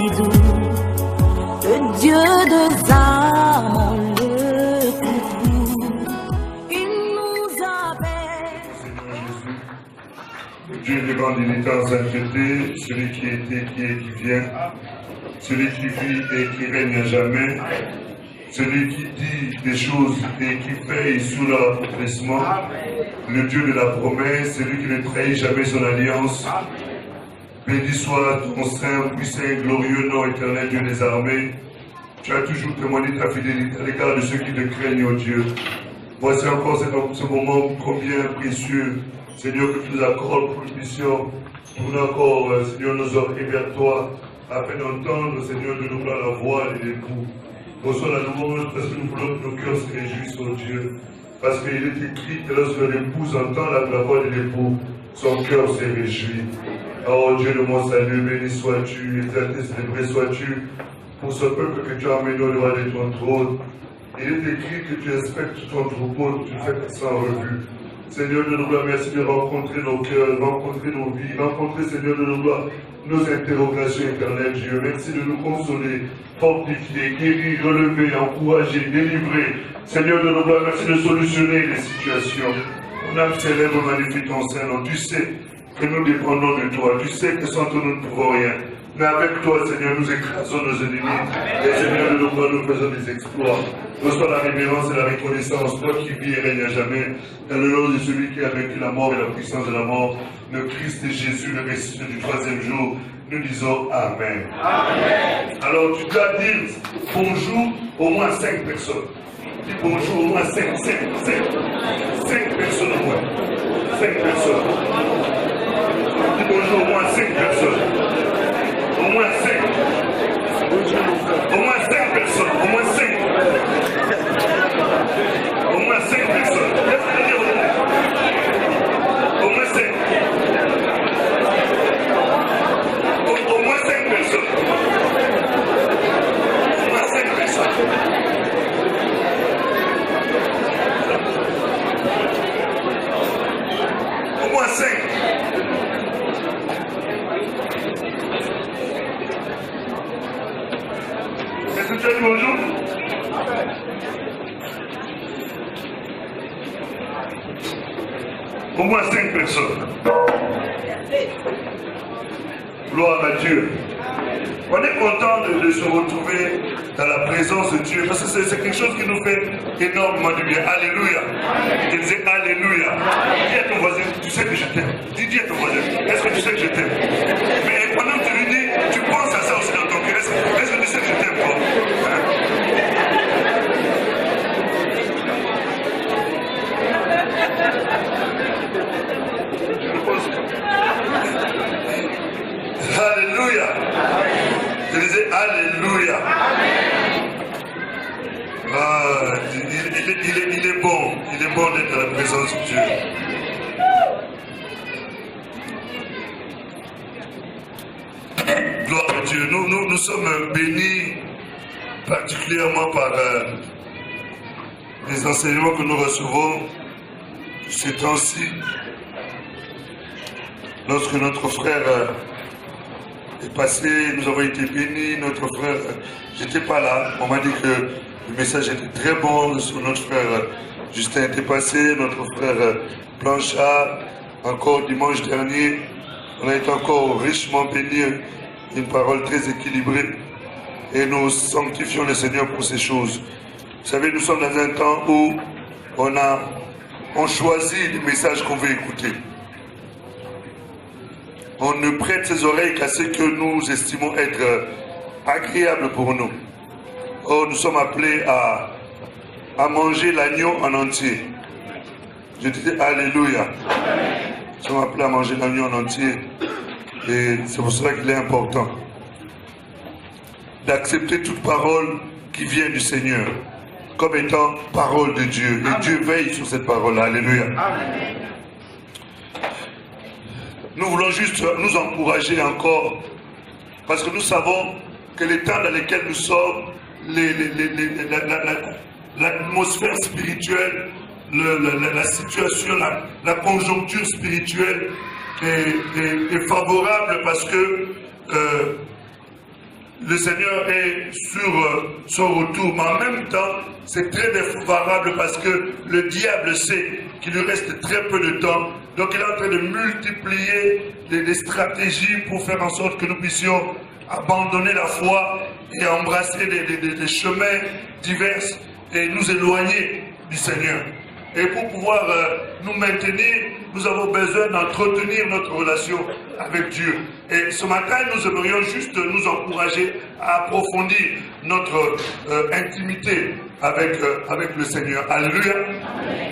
si doux, le Dieu des âmes, le tout. Il nous appelle. Seigneur Jésus, le Dieu des bandits en sainteté, celui qui était, qui est, qui vient, celui qui vit et qui règne à jamais, celui qui dit des choses et qui veille sous l'accomplissement, le Dieu de la promesse, celui qui ne trahit jamais son alliance. Béni soit ton saint, puissant et glorieux nom éternel, Dieu des armées. Tu as toujours témoigné ta fidélité à l'égard de ceux qui te craignent, ô Dieu. Voici encore ce moment combien précieux, Seigneur, que tu nous accordes pour que nous puissions tourner encore, Seigneur, nos oreilles vers toi, afin d'entendre, Seigneur, de nous la voix de l'époux. Reçois la louange parce que nous voulons que nos cœurs se réjouissent, ô Dieu. Parce qu'il est écrit que lorsque l'épouse entend la voix de l'époux, son cœur se réjouit. Oh Dieu de mon salut, béni sois-tu, exalté, célébré sois-tu pour ce peuple que tu as amené au devant de ton trône. Il est écrit que tu inspectes ton troupeau, tu fais sans revue. Seigneur de nos gloires, merci de rencontrer nos cœurs, rencontrer nos vies, rencontrer, Seigneur de nos gloires, nos interrogations éternelles, Dieu. Merci de nous consoler, fortifier, guérir, relever, encourager, délivrer. Seigneur de nos gloires, merci de solutionner les situations. Mon âme célèbre, magnifie ton Saint-Nom. Tu sais que nous dépendons de toi. Tu sais que sans toi, nous ne pouvons rien. Mais avec toi, Seigneur, nous écrasons nos ennemis. Et Seigneur de nos gloires, nous faisons des exploits. Reçois la révérence et la reconnaissance, toi qui vis et règne à jamais, dans le nom de celui qui a vaincu la mort et la puissance de la mort, le Christ et Jésus, le ressuscité du troisième jour. Nous disons Amen. Amen. Alors tu dois dire bonjour au moins 5 personnes. Dis bonjour au moins 5 personnes au moins. 5 personnes. Dis bonjour au moins 5 personnes. Au moins 5. Au moins 5 personnes. Au moins 5. Au moins 5 personnes. Laisse-moi dire au moins 5. Au moins 5 personnes. Au moins 5 personnes. Au moins 5. Est-ce que tu as dit bonjour? Au moins 5 personnes. Gloire à Dieu. On est content de se retrouver dans la présence de Dieu parce que c'est quelque chose qui nous fait énormément du bien. Alléluia. Je disais Alléluia. Dis à ton voisin, tu sais que je t'aime. Dis à ton voisin, est-ce que tu sais que je t'aime? Mais pendant que tu lui dis, tu penses à ça aussi dans ton cœur. Est-ce que tu sais que je t'aime, toi? Alléluia. Je disais Alléluia. Ah, il est bon d'être dans la présence de Dieu. Gloire à Dieu. Nous sommes bénis particulièrement par les enseignements que nous recevons ces temps-ci. Lorsque notre frère est passé, nous avons été bénis, notre frère, j'étais pas là, on m'a dit que le message était très bon, notre frère Justin était passé, notre frère Blanchard, encore dimanche dernier, on a été encore richement bénis, une parole très équilibrée, et nous sanctifions le Seigneur pour ces choses. Vous savez, nous sommes dans un temps où on choisit les messages qu'on veut écouter. On ne prête ses oreilles qu'à ce que nous estimons être agréable pour nous. Or, nous sommes appelés à manger l'agneau en entier. Je disais Alléluia. Nous sommes appelés à manger l'agneau en entier. Et c'est pour cela qu'il est important d'accepter toute parole qui vient du Seigneur comme étant parole de Dieu. Et Dieu veille sur cette parole. Alléluia. Amen. Nous voulons juste nous encourager encore, parce que nous savons que les temps dans lesquels nous sommes, l'atmosphère spirituelle, la situation, la conjoncture spirituelle est favorable parce que le Seigneur est sur son retour, mais en même temps, c'est très défavorable parce que le diable sait qu'il lui reste très peu de temps. Donc il est en train de multiplier les stratégies pour faire en sorte que nous puissions abandonner la foi et embrasser des chemins divers et nous éloigner du Seigneur. Et pour pouvoir nous maintenir, nous avons besoin d'entretenir notre relation avec Dieu. Et ce matin, nous aimerions juste nous encourager à approfondir notre intimité avec le Seigneur. Alléluia.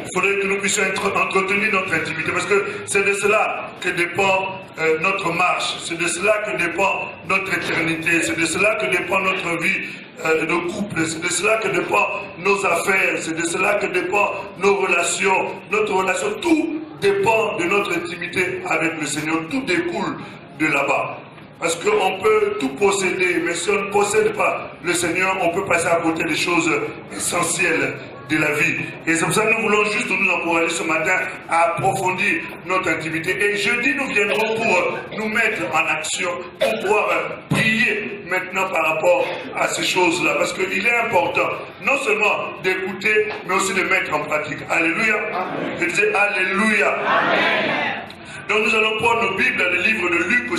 Il faudrait que nous puissions entretenir notre intimité parce que c'est de cela que dépend notre marche, c'est de cela que dépend notre éternité, c'est de cela que dépend notre vie de couple, c'est de cela que dépend nos affaires, c'est de cela que dépend nos relations, notre relation, tout dépend de notre intimité avec le Seigneur, tout découle de là-bas. Parce qu'on peut tout posséder, mais si on ne possède pas le Seigneur, on peut passer à côté des choses essentielles de la vie. Et c'est pour ça que nous voulons juste nous encourager ce matin à approfondir notre intimité. Et jeudi, nous viendrons pour nous mettre en action, pour pouvoir prier maintenant par rapport à ces choses-là. Parce qu'il est important, non seulement d'écouter, mais aussi de mettre en pratique. Alléluia. Amen. Je disais Alléluia. Amen. Donc nous allons prendre nos Bibles dans le livre de Luc au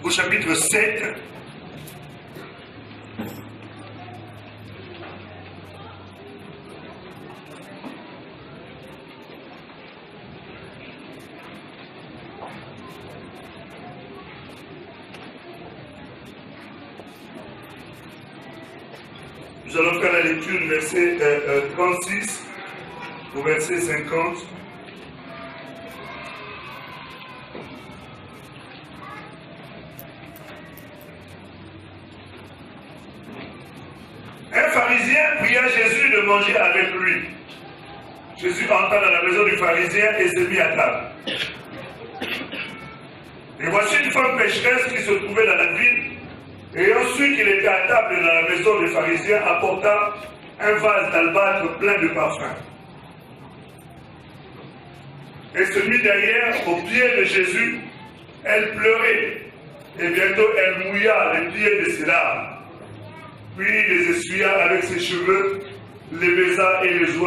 chapitre 7. Nous allons faire la lecture du verset 36 au verset 50. Un pharisien pria Jésus de manger avec lui. Jésus entra dans la maison du pharisien et s'est mis à table. Et voici une femme pécheresse qui se trouvait dans la ville. Ayant su qu'il était à table dans la maison des pharisiens, apporta un vase d'albâtre plein de parfums. Et se mit derrière, aux pieds de Jésus. Elle pleurait, et bientôt elle mouilla les pieds de ses larmes. Puis les essuya avec ses cheveux, les baisa et les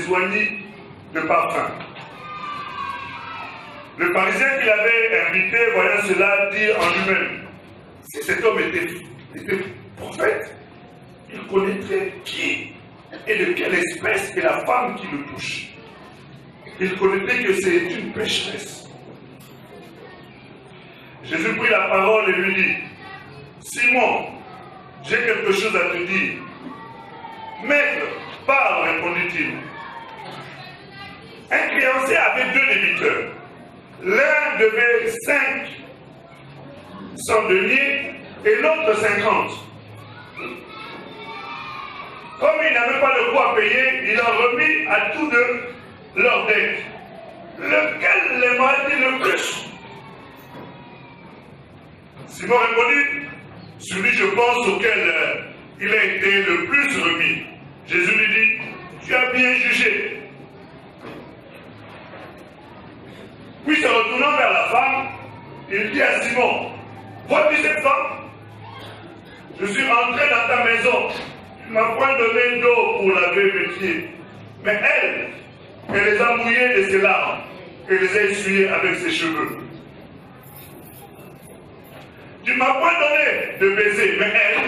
oignit de parfum. Le pharisien qui l'avait invité, voyant cela, dit en lui-même: si cet homme était prophète, il connaîtrait qui et de quelle espèce est la femme qui le touche. Il connaîtrait que c'est une pécheresse. Jésus prit la parole et lui dit: Simon, j'ai quelque chose à te dire. Maître, parle, répondit-il. Un créancier avait 2 débiteurs. L'un devait 500 deniers et l'autre 50. Comme il n'avait pas de quoi payer, il en remit à tous deux leur dette. Lequel l'aimera-t-il le plus? Simon répondit: celui, je pense, auquel il a été le plus remis. Jésus lui dit: tu as bien jugé. Puis se retournant vers la femme, il dit à Simon: vois-tu cette femme? Je suis entré dans ta maison, tu ne m'as point donné d'eau pour laver mes pieds. Mais elle les a mouillés de ses larmes et les a essuyés avec ses cheveux. Tu ne m'as point donné de baiser, mais elle,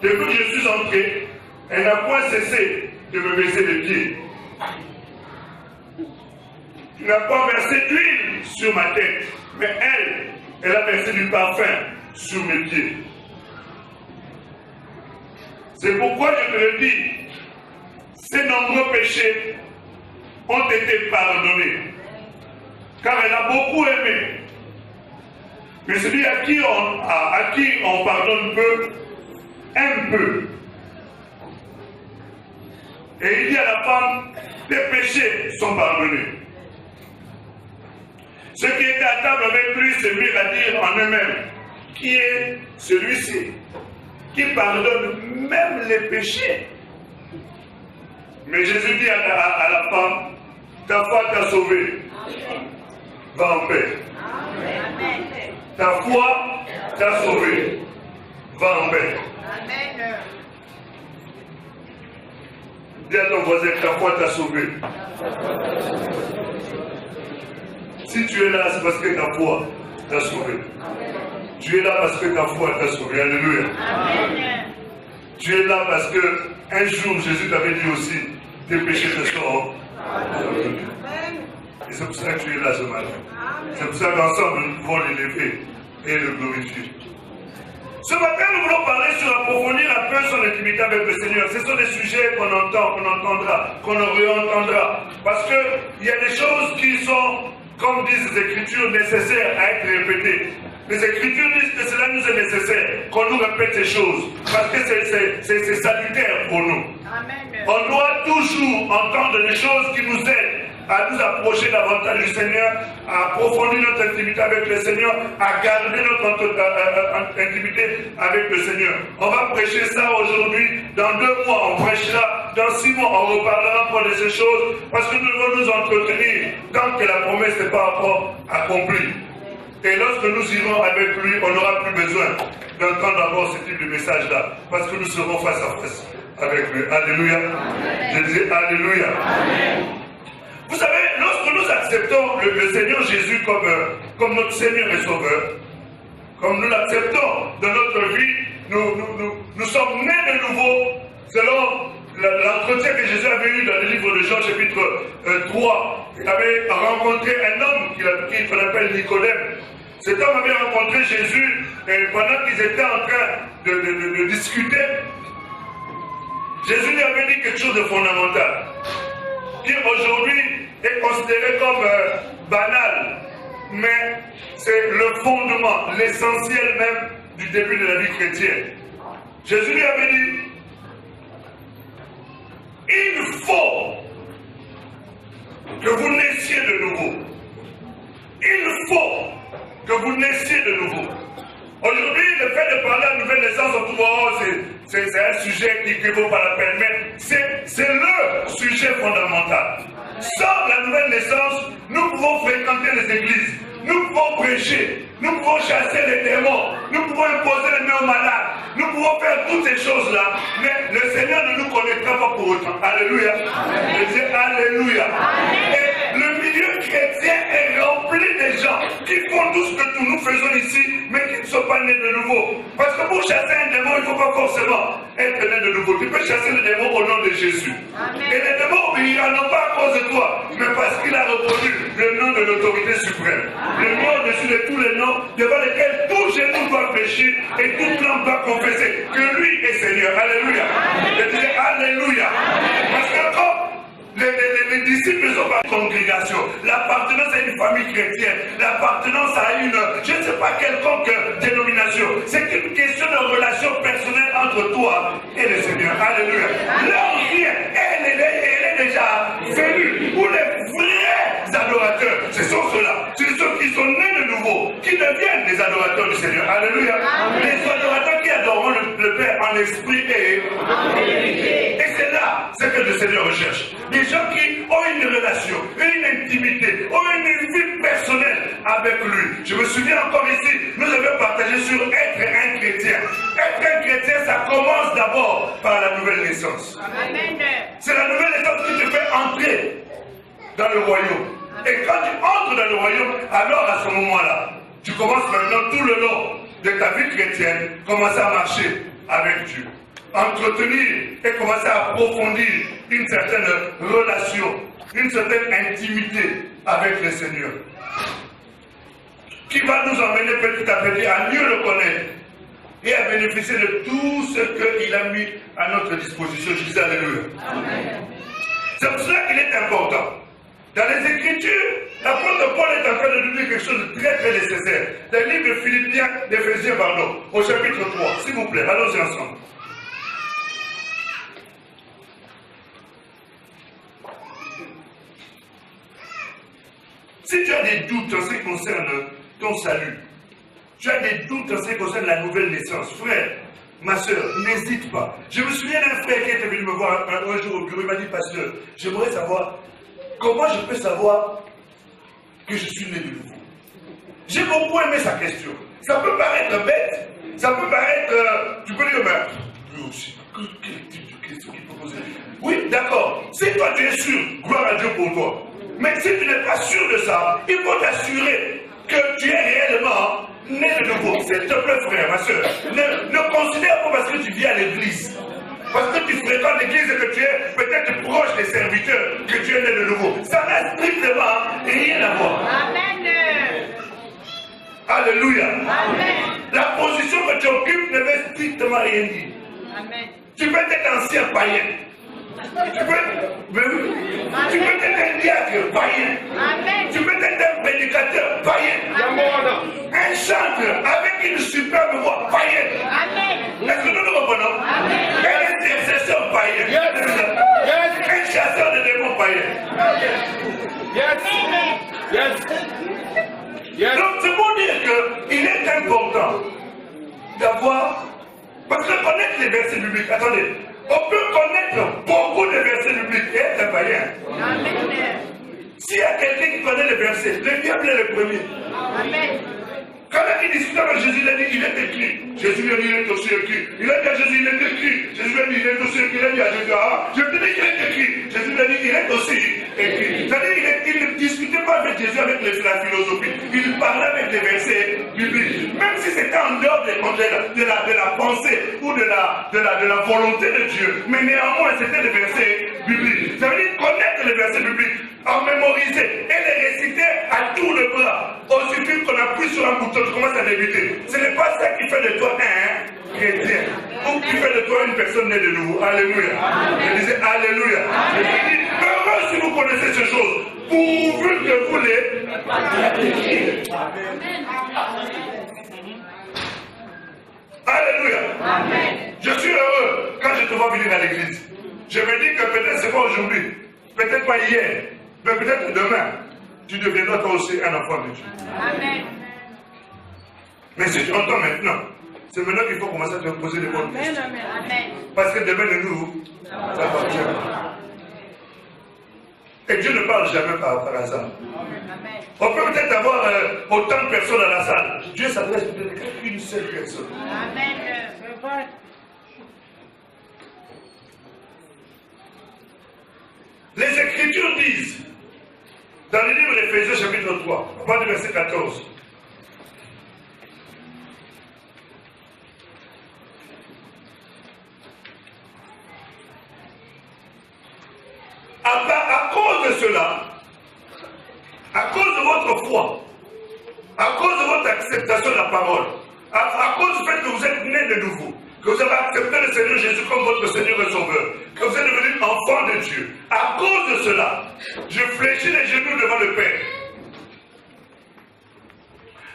depuis que je suis entré, elle n'a point cessé de me baiser les pieds. Tu n'as pas versé d'huile sur ma tête, mais elle a versé du parfum sur mes pieds. C'est pourquoi je te le dis, ces nombreux péchés ont été pardonnés, car elle a beaucoup aimé. Mais celui à qui on pardonne peu, aime peu. Et il dit à la femme: tes péchés sont pardonnés. Ceux qui étaient à table avec lui se mirent à dire en eux-mêmes: qui est celui-ci qui pardonne même les péchés? Mais Jésus dit à la femme: ta foi t'a sauvée. Va en paix. Ta foi t'a sauvé. Va en paix. Amen. Dis à ton voisin, ta foi t'a sauvé. Si tu es là, c'est parce que ta foi t'a sauvé. Tu es là parce que ta foi t'a sauvé. Alléluia. Amen. Tu es là parce que un jour, Jésus t'avait dit aussi, tes péchés te sont. Et c'est pour ça que tu es là ce matin. C'est pour ça qu'ensemble, nous pouvons l'élever et le glorifier. Ce matin, nous voulons parler sur approfondir un peu son intimité avec le Seigneur. Ce sont des sujets qu'on entend, qu'on entendra, qu'on réentendra. Parce qu'il y a des choses qui sont, comme disent les Écritures, nécessaires à être répétées. Les Écritures disent que cela nous est nécessaire, qu'on nous répète ces choses. Parce que c'est salutaire pour nous. Amen. On doit toujours entendre des choses qui nous aident à nous approcher davantage du Seigneur, à approfondir notre intimité avec le Seigneur, à garder notre intimité avec le Seigneur. On va prêcher ça aujourd'hui, dans 2 mois on prêchera, dans 6 mois on reparlera encore de ces choses, parce que nous devons nous entretenir tant que la promesse n'est pas encore accomplie. Et lorsque nous irons avec lui, on n'aura plus besoin d'entendre encore ce type de message-là, parce que nous serons face à face avec lui. Alléluia. Amen. Je dis Alléluia. Amen. Vous savez, lorsque nous acceptons le Seigneur Jésus comme notre Seigneur et Sauveur, comme nous l'acceptons dans notre vie, nous sommes nés de nouveau selon l'entretien que Jésus avait eu dans le livre de Jean chapitre 3. Il avait rencontré un homme qu'on appelle Nicodème. Cet homme avait rencontré Jésus et pendant qu'ils étaient en train de discuter, Jésus lui avait dit quelque chose de fondamental, qui aujourd'hui est considéré comme banal, mais c'est le fondement, l'essentiel même du début de la vie chrétienne. Jésus lui avait dit, il faut que vous naissiez de nouveau. Il faut que vous naissiez de nouveau. Aujourd'hui, le fait de parler à nouvelle naissance, on trouve, c'est un sujet qui ne vaut pas la peine, mais c'est le sujet fondamental. Sans la nouvelle naissance, nous pouvons fréquenter les églises, nous pouvons prêcher, nous pouvons chasser les démons, nous pouvons imposer les mains aux malades, nous pouvons faire toutes ces choses-là, mais le Seigneur ne nous connaîtra pas pour autant. Alléluia. Je dis Alléluia. Et le milieu chrétien est rempli de gens qui font tout ce que nous faisons ici, mais qui ne sont pas nés de nouveau. Parce que pour chasser un démon, il ne faut pas forcément être né de nouveau. Tu peux chasser le démon au nom de Jésus. Amen. Et le démon obéira non pas à cause de toi, mais parce qu'il a reconnu le nom de l'autorité suprême. Le nom au-dessus de tous les noms, devant lesquels tout genou doit fléchir et toute langue doit confesser que lui est Seigneur. Alléluia. Je disais Alléluia. Parce que comme les disciples ne sont pas une congrégation, l'appartenance à une famille chrétienne, l'appartenance à une, je ne sais pas quelconque dénomination, c'est une question de relation personnelle entre toi et le Seigneur. Alléluia. L'heure vient, elle est déjà venue, pour les vrais adorateurs, ce sont ceux-là, c'est ceux qui sont nés de nouveau, qui deviennent des adorateurs du Seigneur. Alléluia. Les adorateurs qui adorent le Père en esprit et en vérité. Et c'est là ce que le Seigneur recherche. Des gens qui ont une relation, une intimité, ont une vie personnelle avec lui. Je me souviens encore ici, nous avions partagé sur être un chrétien. Être un chrétien, ça commence d'abord par la nouvelle naissance. C'est la nouvelle naissance qui te fait entrer dans le royaume. Et quand tu entres dans le royaume, alors à ce moment-là, tu commences maintenant tout le long de ta vie chrétienne, commencer à marcher avec Dieu. Entretenir et commencer à approfondir une certaine relation, une certaine intimité avec le Seigneur, qui va nous emmener petit à petit à mieux le connaître et à bénéficier de tout ce qu'il a mis à notre disposition. Je dis Alléluia. C'est pour cela qu'il est important. Dans les Écritures, l'apôtre Paul est en train de nous dire quelque chose de très très nécessaire. Dans le livre de Philippiens, d'Éphésiens, pardon, au chapitre 3, s'il vous plaît, allons-y ensemble. Si tu as des doutes en ce qui concerne ton salut, tu as des doutes en ce qui concerne la nouvelle naissance, frère, ma soeur, n'hésite pas. Je me souviens d'un frère qui était venu me voir un jour au bureau, il m'a dit, pasteur, j'aimerais savoir comment je peux savoir que je suis né de nouveau. J'ai beaucoup aimé sa question. Ça peut paraître bête, Ça peut paraître, tu peux dire, mais lui aussi, quel type de question qu'il peut poser? Oui, d'accord. Si toi tu es sûr, gloire à Dieu pour toi. Mais si tu n'es pas sûr de ça, il faut t'assurer que tu es réellement né de nouveau. S'il te plaît, frère, ma soeur, ne considère pas parce que tu viens à l'église, parce que tu fréquentes l'église et que tu es peut-être proche des serviteurs, que tu es né de nouveau. Ça n'a strictement rien à voir. Amen. Alléluia. Amen. La position que tu occupes ne veut strictement rien dire. Amen. Tu peux être ancien païen. Tu peux être un diacre païen. Amen. Tu peux être un prédicateur païen. Un chanteur avec une superbe voix païenne. Amen. Est-ce que nous nous comprenons? Amen. Un intercesseur païen. Un chasseur de démons païen. Donc c'est pour dire qu'il est important d'avoir, parce que connaître les versets bibliques, attendez, on peut connaître beaucoup de versets bibliques et être païen. Amen. S'il y a quelqu'un qui connaît les versets, le diable est le premier. Amen. Quand il discutait avec Jésus, il a dit, il est écrit. Jésus lui a dit, il est aussi écrit. Il a dit à Jésus, il est écrit. Jésus lui a dit, il est aussi écrit. Il a dit à Jésus, je te dis qu'il est écrit. Jésus lui a dit, il est aussi écrit. C'est-à-dire, il ne discutait pas avec Jésus avec la philosophie. Il parlait avec les versets bibliques. Même si c'était en dehors de la pensée ou de la volonté de Dieu. Mais néanmoins, c'était des versets bibliques. Ça veut dire connaître les versets bibliques, en mémoriser et les réciter à tout le bras. Au suffit qu'on appuie sur un bouton, tu commences à débuter. Ce n'est pas ça qui fait de toi un chrétien ou qui fait de toi une personne née de nouveau. Alléluia. Je disais Alléluia. Je dis heureux si vous connaissez ces choses, pourvu que vous les. Alléluia. Je suis heureux quand je te vois venir à l'église. Je me dis que peut-être c'est pas aujourd'hui, peut-être pas hier, mais peut-être demain, tu deviendras toi aussi un enfant de Dieu. Amen. Mais si tu entends maintenant, c'est maintenant qu'il faut commencer à te poser des bonnes questions. Amen. Parce que demain de nous, ça appartient. Et Dieu ne parle jamais par hasard. Amen. On peut peut-être avoir autant de personnes dans la salle. Dieu s'adresse peut-être qu'à une seule personne. Amen. Les Écritures disent, dans le livre d'Éphésiens chapitre 3, à partir du verset 14, à cause de cela, à cause de votre foi, à cause de votre acceptation de la parole, à cause du fait que vous êtes nés de nouveau, que vous avez accepté le Seigneur Jésus comme votre Seigneur et Sauveur, que vous êtes devenus enfants de Dieu, à cause de cela, je fléchis les genoux devant le Père,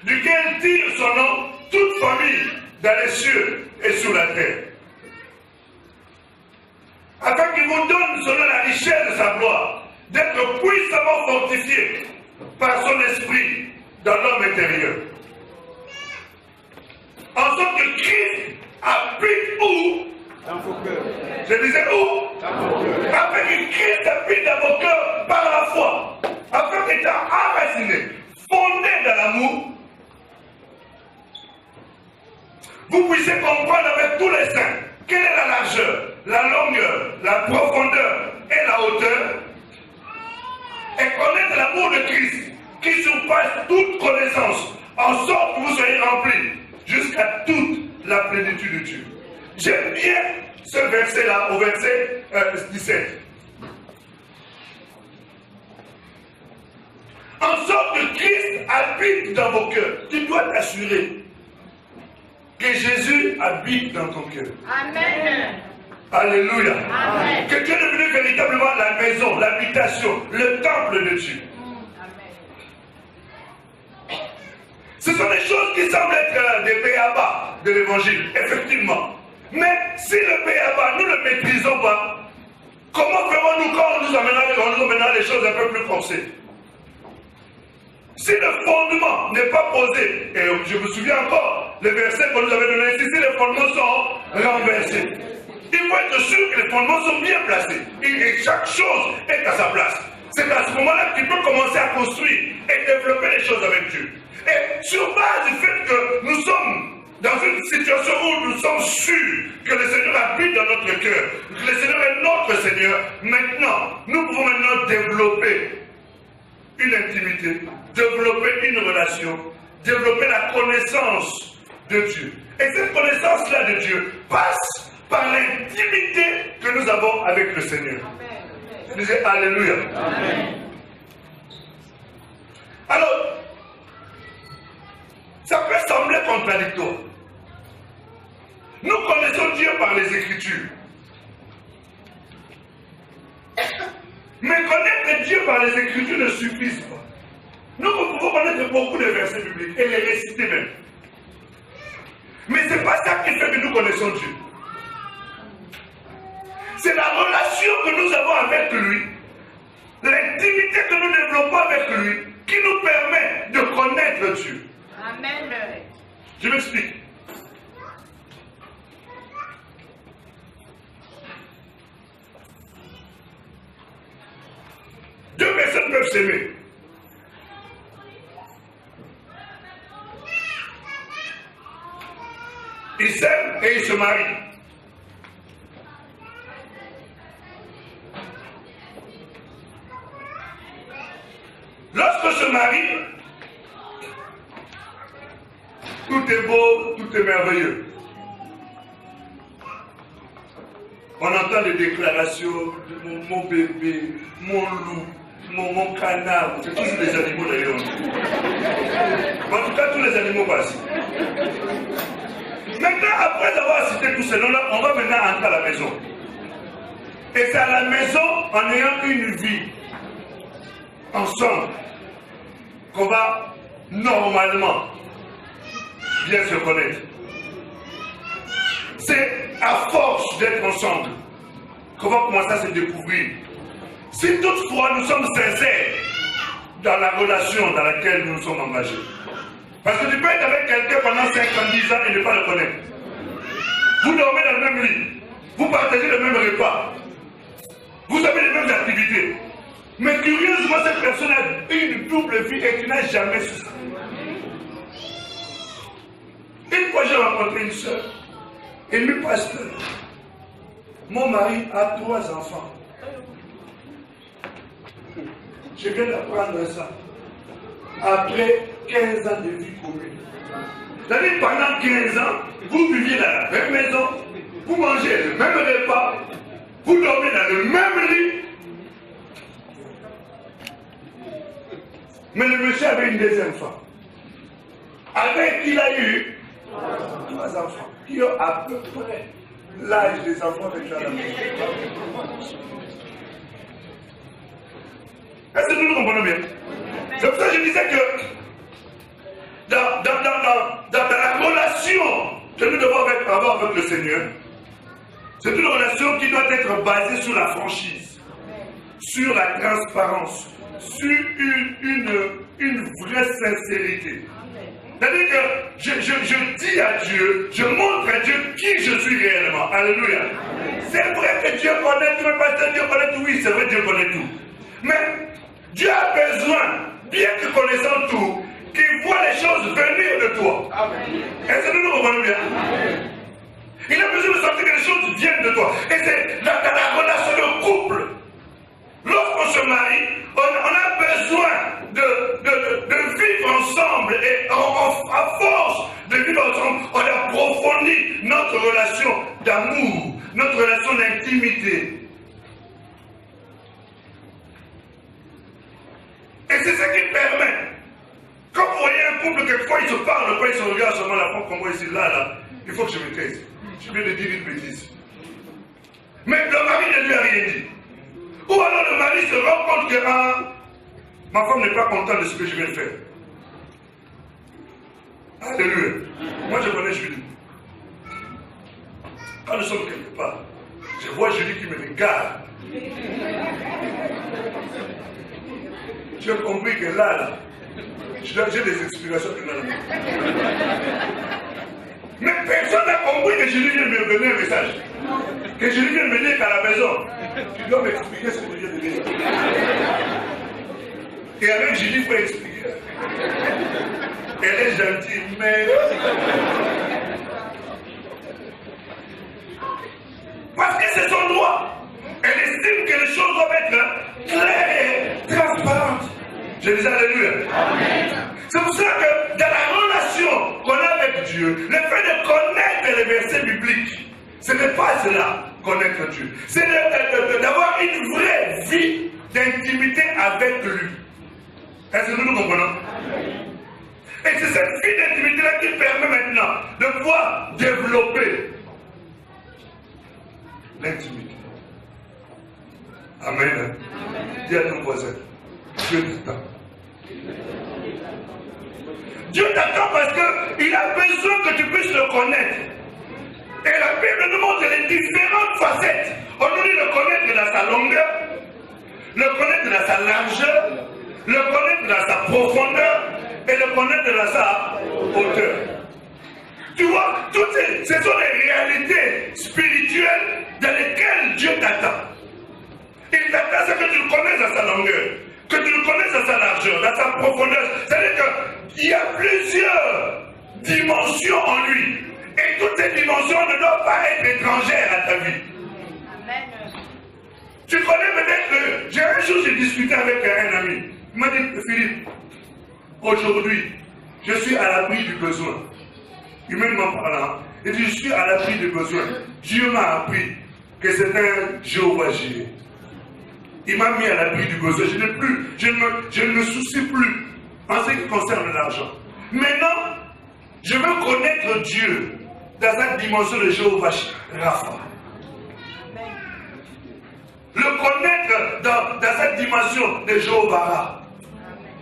duquel tire son nom toute famille dans les cieux et sur la terre, afin qu'il vous donne selon la richesse de sa gloire, d'être puissamment fortifié par son esprit dans l'homme intérieur. En sorte que Christ habite où? Dans vos cœurs. Je disais où? Dans vos cœurs. Afin que Christ habite dans vos cœurs par la foi. Afin qu'étant enraciné, fondé dans l'amour, vous puissiez comprendre avec tous les saints quelle est la largeur, la longueur, la profondeur et la hauteur, et connaître l'amour de Christ qui surpasse toute connaissance, en sorte que vous soyez remplis jusqu'à toute la plénitude de Dieu. J'aime bien ce verset-là, au verset 17. En sorte que Christ habite dans vos cœurs. Tu dois t'assurer que Jésus habite dans ton cœur. Amen. Alléluia. Amen. Que Dieu est devenu véritablement la maison, l'habitation, le temple de Dieu. Ce sont des choses qui semblent être des b.a.-ba de l'évangile, effectivement. Mais si le b.a.-ba, nous ne le maîtrisons pas, comment ferons-nous quand nous emmènera les choses un peu plus forcées? Si le fondement n'est pas posé, et je me souviens encore, les versets qu'on nous avait donnés ici, si les fondements sont renversés, il faut être sûr que les fondements sont bien placés et chaque chose est à sa place. C'est à ce moment-là que tu peux commencer à construire et développer les choses avec Dieu. Et sur base du fait que nous sommes dans une situation où nous sommes sûrs que le Seigneur habite dans notre cœur, que le Seigneur est notre Seigneur, maintenant, nous pouvons maintenant développer une intimité, développer une relation, développer la connaissance de Dieu. Et cette connaissance-là de Dieu passe par l'intimité que nous avons avec le Seigneur. Je disais Alléluia. Amen. Alors, ça peut sembler contradictoire. Nous connaissons Dieu par les Écritures. Mais connaître Dieu par les Écritures ne suffit pas. Nous pouvons connaître beaucoup de versets bibliques et les réciter même. Mais ce n'est pas ça qui fait que nous connaissons Dieu. C'est la relation que nous avons avec lui, l'intimité que nous développons avec lui, qui nous permet de connaître Dieu. Amen. Je m'explique. Deux personnes peuvent s'aimer. Ils s'aiment et ils se marient. Lorsqu'on se marie, tout est beau, tout est merveilleux. On entend les déclarations de mon bébé, mon loup, mon canard. C'est toujours des animaux d'ailleurs. En tout cas, tous les animaux passent. Maintenant, après avoir cité tout cela, on va maintenant entrer à la maison. Et c'est à la maison, en ayant une vie ensemble, qu'on va normalement bien se connaître. C'est à force d'être ensemble qu'on va commencer à se découvrir. Si toutefois nous sommes sincères dans la relation dans laquelle nous nous sommes engagés. Parce que tu peux être avec quelqu'un pendant 5 ans, 10 ans et ne pas le connaître. Vous dormez dans le même lit, vous partagez le même repas, vous avez les mêmes activités. Mais curieusement, cette personne a une double vie et tu n'as jamais su ça. Une fois, j'ai rencontré une soeur, une pasteur. Mon mari a 3 enfants. Je viens d'apprendre ça. Après 15 ans de vie commune. C'est-à-dire, pendant 15 ans, vous viviez dans la même maison, vous mangez le même repas, vous dormez dans le même lit. Mais le monsieur avait une deuxième femme. Avec qui il a eu 3 enfants, qui ont à peu près l'âge des enfants avec la maison. Est-ce que nous comprenons bien? C'est pour ça que je disais que dans la relation que nous devons avoir avec le Seigneur, c'est une relation qui doit être basée sur la franchise, sur la transparence, sur une vraie sincérité. C'est-à-dire que je dis à Dieu, je montre à Dieu qui je suis réellement. Alléluia. C'est vrai que Dieu connaît tout, mais pasteur, Dieu connaît tout. Oui, c'est vrai, Dieu connaît tout. Mais Dieu a besoin, bien que connaissant tout, qu'il voit les choses venir de toi. Est-ce que nous comprenons bien? Il a besoin de sentir que les choses viennent de toi. Et c'est dans la relation de couple. Lorsqu'on se marie, on a besoin de vivre ensemble. Et à force de vivre ensemble, on approfondit notre relation d'amour, notre relation d'intimité. Et c'est ce qui permet. Quand vous voyez un couple, quelquefois ils se parlent, quand ils se regardent seulement la femme comme moi ici, là, il faut que je me taise. Je viens de dire une bêtise. Mais le mari ne lui a rien dit. Ou alors le mari se rend compte que ma femme n'est pas contente de ce que je viens de faire. Alléluia. Moi je connais Julie. Quand nous sommes quelque part, je vois Julie qui me regarde. J'ai compris que là, j'ai des explications que là. Mais personne n'a compris que Julie vient me donner un message. Que Julie vient me dire qu'à la maison, tu dois m'expliquer ce que je viens de dire. Et avec Julie, il faut expliquer. Elle est gentille, mais c'est son droit. Elle estime que les choses doivent être claires et transparentes. Je dis alléluia. C'est pour ça que dans la relation qu'on a avec Dieu, le fait de connaître les versets bibliques, ce n'est pas cela, connaître Dieu. C'est d'avoir une vraie vie d'intimité avec lui. Est-ce que nous nous comprenons? Et c'est cette vie d'intimité-là qui permet maintenant de pouvoir développer l'intimité. Amen. Dis à ton voisin, Dieu t'attend. Dieu t'attend parce qu'il a besoin que tu puisses le connaître. Et la Bible nous montre les différentes facettes. On nous dit le connaître dans sa longueur, le connaître dans sa largeur, le connaître dans sa profondeur et le connaître dans sa hauteur. Tu vois, toutes ce sont les réalités spirituelles dans lesquelles Dieu t'attend. Il t'attend c'est que tu le connaisses dans sa longueur, que tu le connaisses dans sa largeur, dans sa profondeur. C'est-à-dire qu'il y a plusieurs dimensions en lui. Et toutes ces dimensions ne doivent pas être étrangères à ta vie. Amen. Tu connais peut-être que un jour j'ai discuté avec un ami. Il m'a dit, Philippe, aujourd'hui, je suis à l'abri du besoin. Il m'a dit en parlant, il dit, je suis à l'abri du besoin. Dieu m'a appris que c'est un Jéhovah Jireh. Il m'a mis à l'abri du besoin. Je ne me soucie plus en ce qui concerne l'argent. Maintenant, je veux connaître Dieu dans sa dimension de Jéhovah Rapha. Le connaître dans cette dimension de Jéhovah Rapha.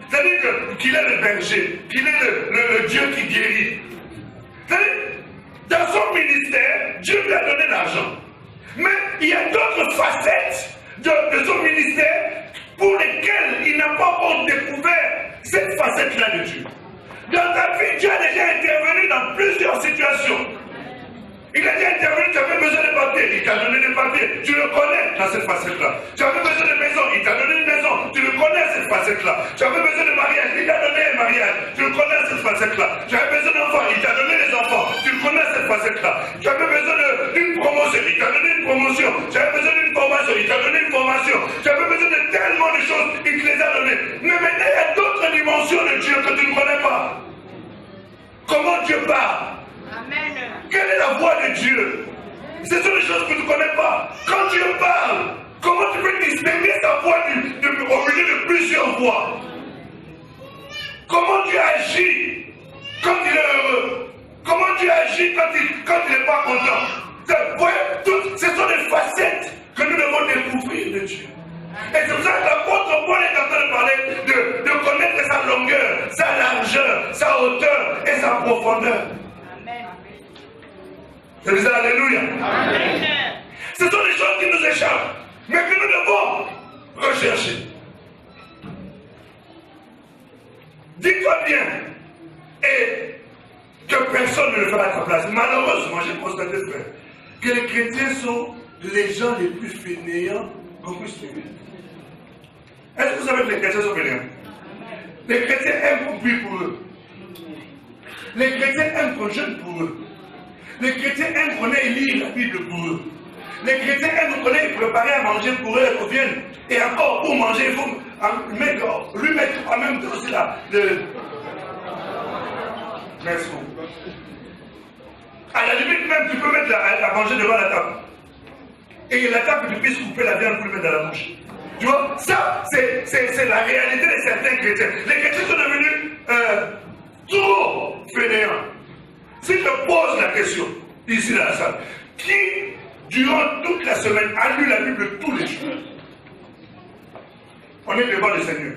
C'est-à-dire qu'il est le berger, qu'il est le Dieu qui guérit. C'est-à-dire, dans son ministère, Dieu lui a donné l'argent. Mais il y a d'autres facettes de son ministère pour lesquelles il n'a pas encore découvert cette facette-là de Dieu. Dans ta vie, Dieu a déjà intervenu dans plusieurs situations. Il a déjà intervenu, tu avais besoin de papiers, il t'a donné des papiers, tu le connais dans cette facette-là. Tu avais besoin de maison, il t'a donné une maison, tu le connais cette facette-là. Tu avais besoin de mariage, il t'a donné un mariage, tu le connais cette facette-là. Tu avais besoin d'enfants, il t'a donné les enfants, tu le connais cette facette-là. Tu avais besoin d'une promotion, il t'a donné une promotion. Tu avais besoin d'une formation, il t'a donné une formation. Tu avais besoin de tellement de choses, il te les a données. Mais maintenant, il y a d'autres dimensions de Dieu que tu ne connais pas. Comment Dieu parle? Amen. Quelle est la voix de Dieu? Ce sont des choses que tu ne connais pas. Quand Dieu parle, comment tu peux distinguer sa voix au milieu de plusieurs voix? Comment Dieu agit quand il est heureux? Comment Dieu agit quand il n'est pas content? Ce sont des facettes que nous devons découvrir de Dieu. Et c'est pour ça que l'apôtre Paul est en train de parler de connaître sa longueur, sa largeur, sa hauteur et sa profondeur. Amen. C'est ça, alléluia. Amen. Ce sont des choses qui nous échappent, mais que nous devons rechercher. Dis-toi bien, et que personne ne le fera à ta place. Malheureusement, j'ai constaté, frère, que les chrétiens sont les gens les plus fainéants qu'on puisse trouver. Est-ce que vous savez que les chrétiens sont fainéants? Les chrétiens aiment qu'on prie pour eux. Les chrétiens aiment qu'on jeûne pour eux. Les chrétiens aiment qu'on aille lire la Bible pour eux. Les chrétiens aiment qu'on aille préparer à manger pour eux et qu'on vienne. Et encore, pour manger, il faut lui mettre en même temps aussi là. Merci beaucoup. À la limite même, tu peux mettre à manger devant la table. Et la table, tu puisses couper la viande pour le mettre dans la bouche. Tu vois, ça, c'est la réalité de certains chrétiens. Les chrétiens sont devenus trop fainéants. Si je te pose la question, ici dans la salle, qui, durant toute la semaine, a lu la Bible tous les jours? On est devant le Seigneur.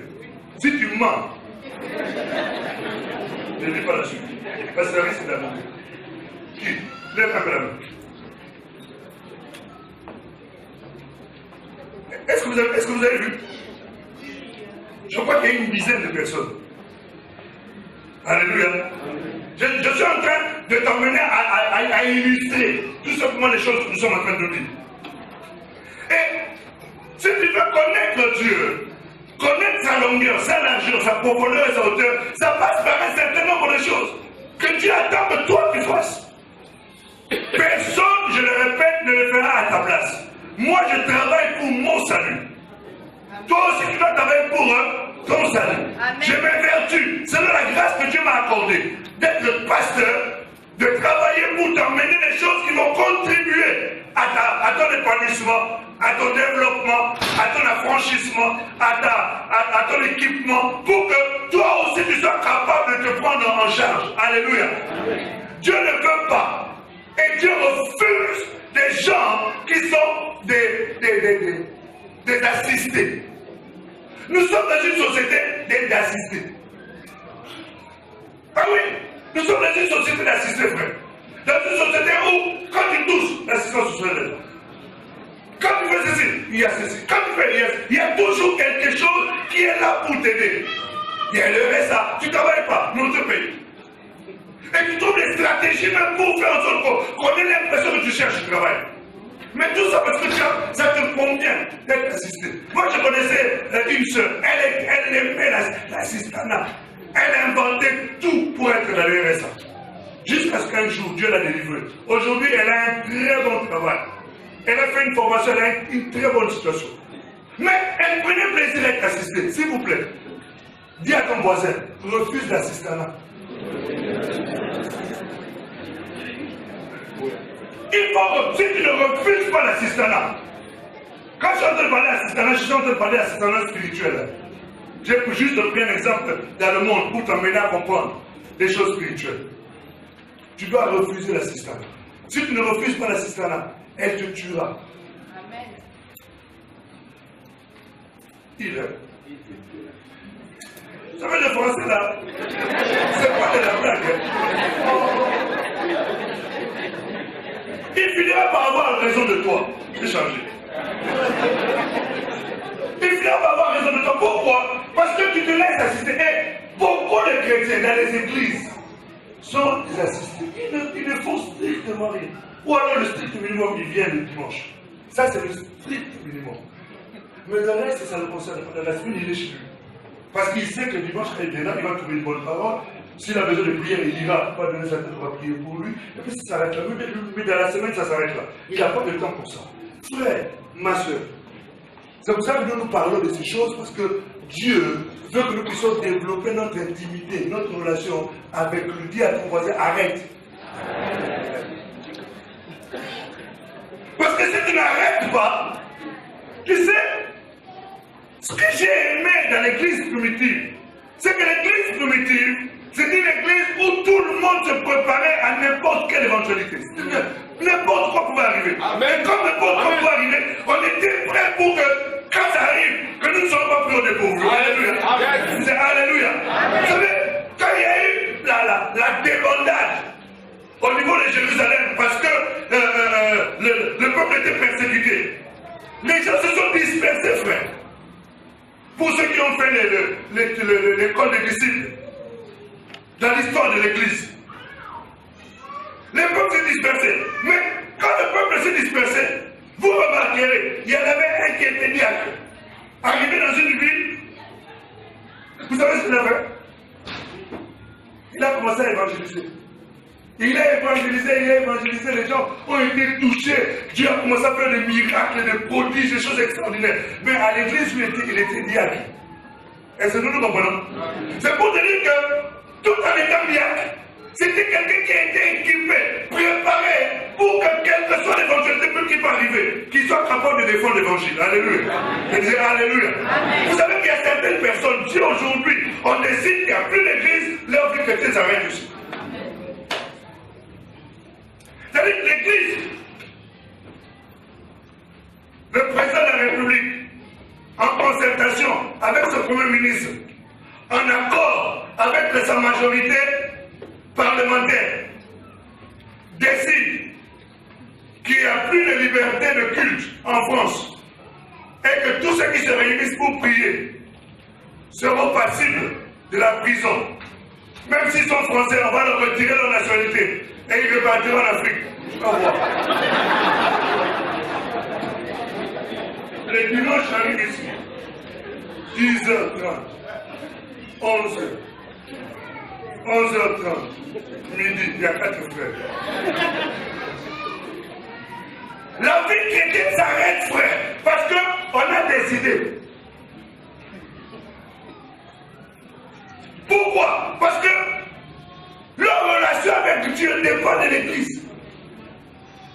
Si tu mens, je ne dis pas la suite. Parce que ça risque d'avoir. Qui? Lève un peu la main. Est-ce que vous avez vu? Je crois qu'il y a une dizaine de personnes. Alléluia. Je suis en train de t'emmener à illustrer tout simplement les choses que nous sommes en train de dire. Et si tu veux connaître Dieu, connaître sa longueur, sa largeur, sa profondeur et sa hauteur, ça passe par un certain nombre de choses que Dieu attend que toi tu fasses. Personne, je le répète, ne le fera à ta place. Moi, je travaille pour mon salut. Toi aussi, tu dois travailler pour ton salut. Je m'évertue, selon la grâce que Dieu m'a accordée, d'être pasteur, de travailler pour t'emmener des choses qui vont contribuer à ton épanouissement, à ton développement, à ton affranchissement, à ton équipement, pour que toi aussi tu sois capable de te prendre en charge. Alléluia. Dieu ne veut pas. Et Dieu refuse des gens qui sont des assistés. Nous sommes dans une société d'assistés. Ah oui, nous sommes dans une société d'assistés, frère. Dans une société où, quand tu touches, l'assistance sociale est là. Quand tu fais ceci, il y a ceci. Quand tu fais il y a toujours quelque chose qui est là pour t'aider. Il y a le RSA, tu ne travailles pas, nous te payons. Et tu trouves des stratégies même pour faire en sorte qu'on ait l'impression que tu cherches du travail. Mais tout ça parce que ça te convient d'être assisté. Moi je connaissais une sœur, elle aimait l'assistanat. Elle a inventé tout pour être dans le RSA. Jusqu'à ce qu'un jour Dieu l'a délivrée. Aujourd'hui elle a un très bon travail. Elle a fait une formation, elle a une très bonne situation. Mais elle prenait plaisir à être assistée. S'il vous plaît, dis à ton voisin, refuse l'assistanat. Si tu ne refuses pas l'assistanat, quand je suis en train de parler d'assistanat, je suis en train de parler d'assistanat spirituel. J'ai juste pris un exemple dans le monde pour t'emmener à comprendre des choses spirituelles. Tu dois refuser l'assistanat. Si tu ne refuses pas l'assistanat, elle te tuera. Amen. Il est. Vous savez le français là, c'est pas de la blague. Il finira par avoir raison de toi. J'ai changé. Il finira par avoir raison de toi. Pourquoi? Parce que tu te laisses assister. Et beaucoup de chrétiens dans les églises sont des assistés. Ils ne font strictement rien. Ou alors le strict minimum, il vient le dimanche. Ça, c'est le strict minimum. Mais le reste, ça ne le concerne pas. La semaine, il est chez lui. Parce qu'il sait que dimanche, quand il vient là, il va trouver une bonne parole. S'il a besoin de prière, il ira. Il va donner sa tête, on va prier pour lui. Et puis ça s'arrête là. Mais dans la semaine, ça s'arrête là. Il n'a pas de temps pour ça. Frère, ma soeur, c'est pour ça que nous parlons de ces choses, parce que Dieu veut que nous puissions développer notre intimité, notre relation avec lui. Dis à ton voisin, arrête. Parce que si tu n'arrêtes pas, tu sais, ce que j'ai aimé dans l'église primitive, c'est que l'église primitive, c'était une église où tout le monde se préparait à n'importe quelle éventualité. N'importe quoi pouvait arriver. Mais comme n'importe quoi pouvait arriver, on était prêts pour que, quand ça arrive, que nous ne soyons pas pris au dépourvu. Alléluia. C'est Alléluia. Vous savez, quand il y a eu la débandade au niveau de Jérusalem, parce que le peuple était persécuté, les gens se sont dispersés, frère. Pour ceux qui ont fait l'école des disciples, dans l'histoire de l'église, les peuples s'est dispersé. Mais quand le peuple s'est dispersé, vous remarquerez, il y en avait un qui était diacre. Arrivé dans une ville, vous savez ce qu'il a fait? Il a commencé à évangéliser. Il a évangélisé, les gens ont été touchés. Dieu a commencé à faire des miracles, des prodiges, des choses extraordinaires. Mais à l'église où il était diacre. Est-ce que nous comprenons? C'est pour te dire que tout en étant diacre, c'était quelqu'un qui a été équipé, préparé pour que quelle que soit l'évangélisation qui peut arriver, qu'il soit capable de défendre l'évangile. Alléluia. Je disais Alléluia. Amen. Vous savez qu'il y a certaines personnes, si aujourd'hui on décide qu'il n'y a plus d'église, leur vie chrétienne s'arrête aussi. C'est-à-dire que l'église, le président de la République, en concertation avec son premier ministre, en accord avec sa majorité parlementaire, décide qu'il n'y a plus de liberté de culte en France et que tous ceux qui se réunissent pour prier seront passibles de la prison. Même s'ils sont français, on va leur retirer leur nationalité et ils repartiront en Afrique. Au revoir. Les dimanches arrivent ici. 10h30, 11h, 11h30, midi, il y a 4 frères. La vie chrétienne s'arrête, frère, parce qu'on a décidé. Pourquoi? Parce que leur relation avec Dieu dépend de l'Église,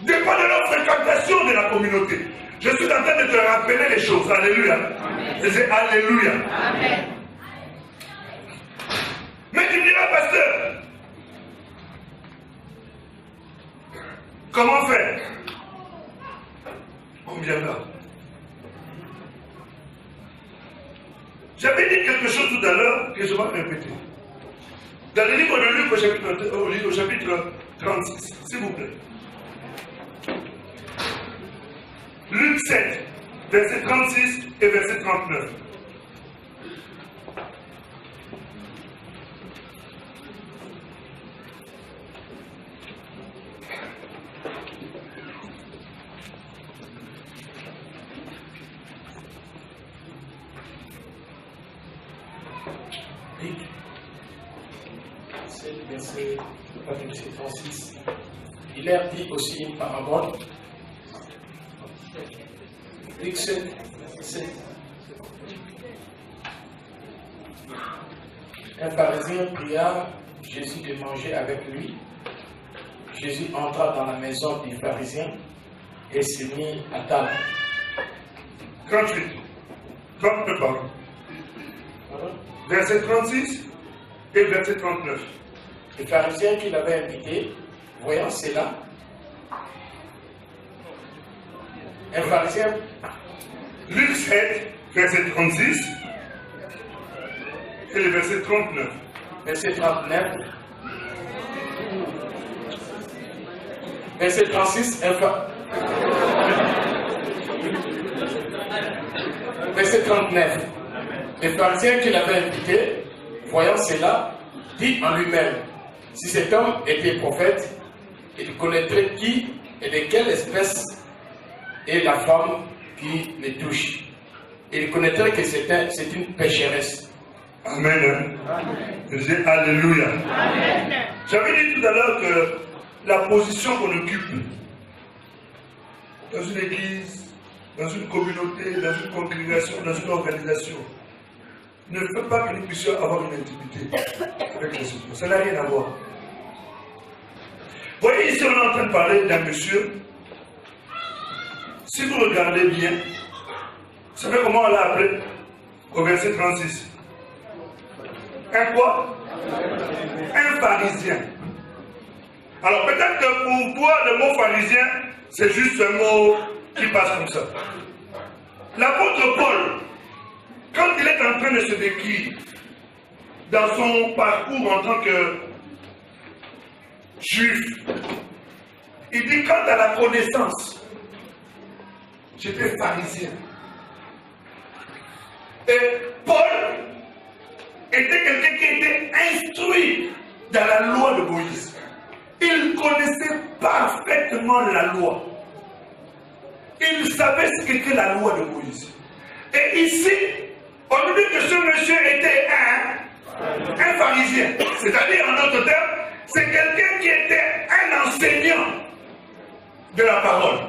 dépend de leur fréquentation de la communauté. Je suis en train de te rappeler les choses. Alléluia. Je dis Alléluia. Amen. Mais tu me diras, pasteur, comment faire? On viendra. J'avais dit quelque chose tout à l'heure que je vais répéter. Dans le livre de Luc au chapitre 36, s'il vous plaît. Luc 7, verset 36 et verset 39. Verset 36. Il leur dit aussi une parabole. Luc 7, 7. Un pharisien pria Jésus de manger avec lui. Jésus entra dans la maison du pharisien et se mit à table. 38. 39, pardon. Verset 36 et verset 39. Le pharisien qui l'avait invité, voyant cela, un pharisien. Luc 7, verset 36 et le verset 39. Verset 39. Verset 36, verset 39. Le pharisien qui l'avait invité, voyant cela, dit en lui-même, si cet homme était prophète, il connaîtrait qui et de quelle espèce est la femme qui le touche. Il connaîtrait que c'est une pécheresse. Amen. Je dis Alléluia. Amen. J'avais dit tout à l'heure que la position qu'on occupe dans une église, dans une communauté, dans une congrégation, dans une organisation, ne fait pas que nous puissions avoir une intimité avec les autres. Ça n'a rien à voir. Vous voyez, ici, on est en train de parler d'un monsieur. Si vous regardez bien, vous savez comment on l'a appelé au verset 36? Un quoi? Un pharisien. Alors peut-être que pour toi, le mot pharisien, c'est juste un mot qui passe comme ça. L'apôtre Paul, quand il est en train de se décrire dans son parcours en tant que juif, il dit quant à la connaissance, j'étais pharisien. Et Paul était quelqu'un qui était instruit dans la loi de Moïse. Il connaissait parfaitement la loi. Il savait ce qu'était la loi de Moïse. Et ici, on nous dit que ce monsieur était un pharisien. C'est-à-dire, en d'autres termes, c'est quelqu'un qui était un enseignant de la parole.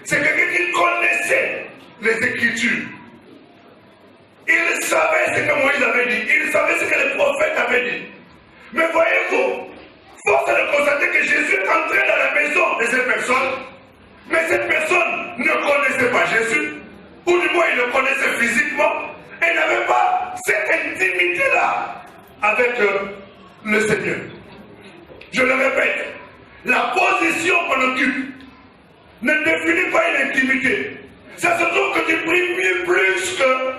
C'est quelqu'un qui connaissait les Écritures. Il savait ce que Moïse avait dit. Il savait ce que les prophètes avaient dit. Mais voyez-vous, force est de constater que Jésus est entré dans la maison de cette personne. Mais cette personne ne connaissait pas Jésus. Ou du moins, il le connaissait physiquement. Et n'avait pas cette intimité-là avec le Seigneur. Je le répète, la position qu'on occupe ne définit pas une intimité. Ça se trouve que tu pries mieux plus que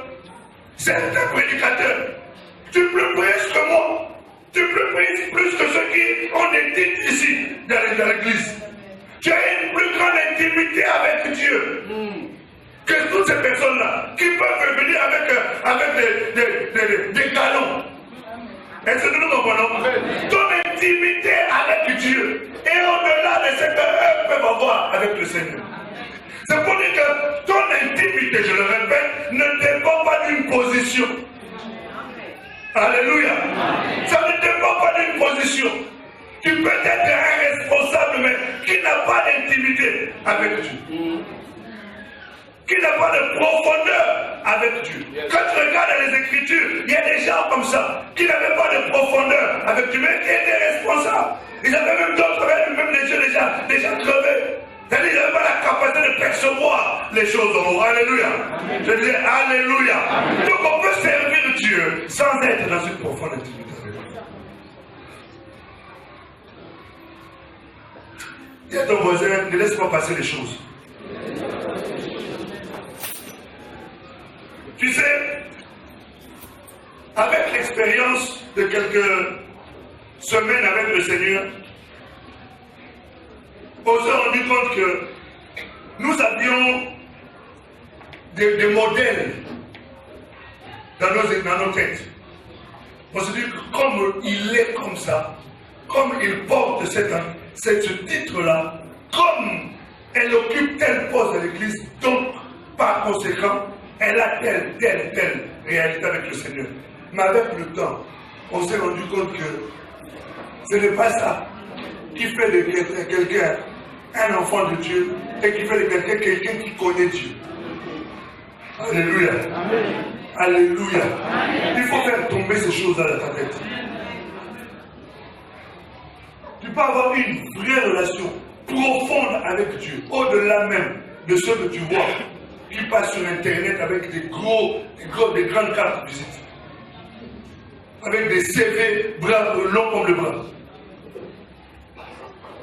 certains prédicateurs. Tu pries plus que moi. Tu pries plus que ceux qui ont des titres ici dans l'église. Tu as une plus grande intimité avec Dieu que toutes ces personnes-là qui peuvent venir avec des galons. Est-ce que nous comprenons? Ton intimité avec Dieu et au-delà de ce qu'eux peuvent avoir avec le Seigneur. C'est pour dire que ton intimité, je le répète, ne dépend pas d'une position. Alléluia. Ça ne dépend pas d'une position. Tu peux être un responsable, mais qui n'a pas d'intimité avec avec Dieu. Qui n'a pas de profondeur avec Dieu. Quand tu regardes dans les Écritures, il y a des gens comme ça, qui n'avaient pas de profondeur avec Dieu, mais qui étaient responsables. Ils avaient même d'autres, même des yeux déjà crevés. C'est-à-dire qu'ils n'avaient pas la capacité de percevoir les choses en haut. Alléluia. Je disais Alléluia. Donc on peut servir Dieu sans être dans une profonde intimité avec lui. Dis à ton voisin, ne laisse pas passer les choses. Tu sais, avec l'expérience de quelques semaines avec le Seigneur, on s'est rendu compte que nous avions des modèles dans nos têtes. On se dit que comme il est comme ça, comme il porte ce titre-là, comme elle occupe tel poste à l'église, donc par conséquent, elle a telle réalité avec le Seigneur. Mais avec le temps, on s'est rendu compte que ce n'est pas ça qui fait de quelqu'un un enfant de Dieu et qui fait de quelqu'un qui connaît Dieu. Alléluia. Amen. Alléluia. Amen. Il faut faire tomber ces choses-là dans ta tête. Tu peux avoir une vraie relation profonde avec Dieu, au-delà même de ce que tu vois, qui passe sur Internet avec des grandes cartes de visite, avec des CV longs comme le bras.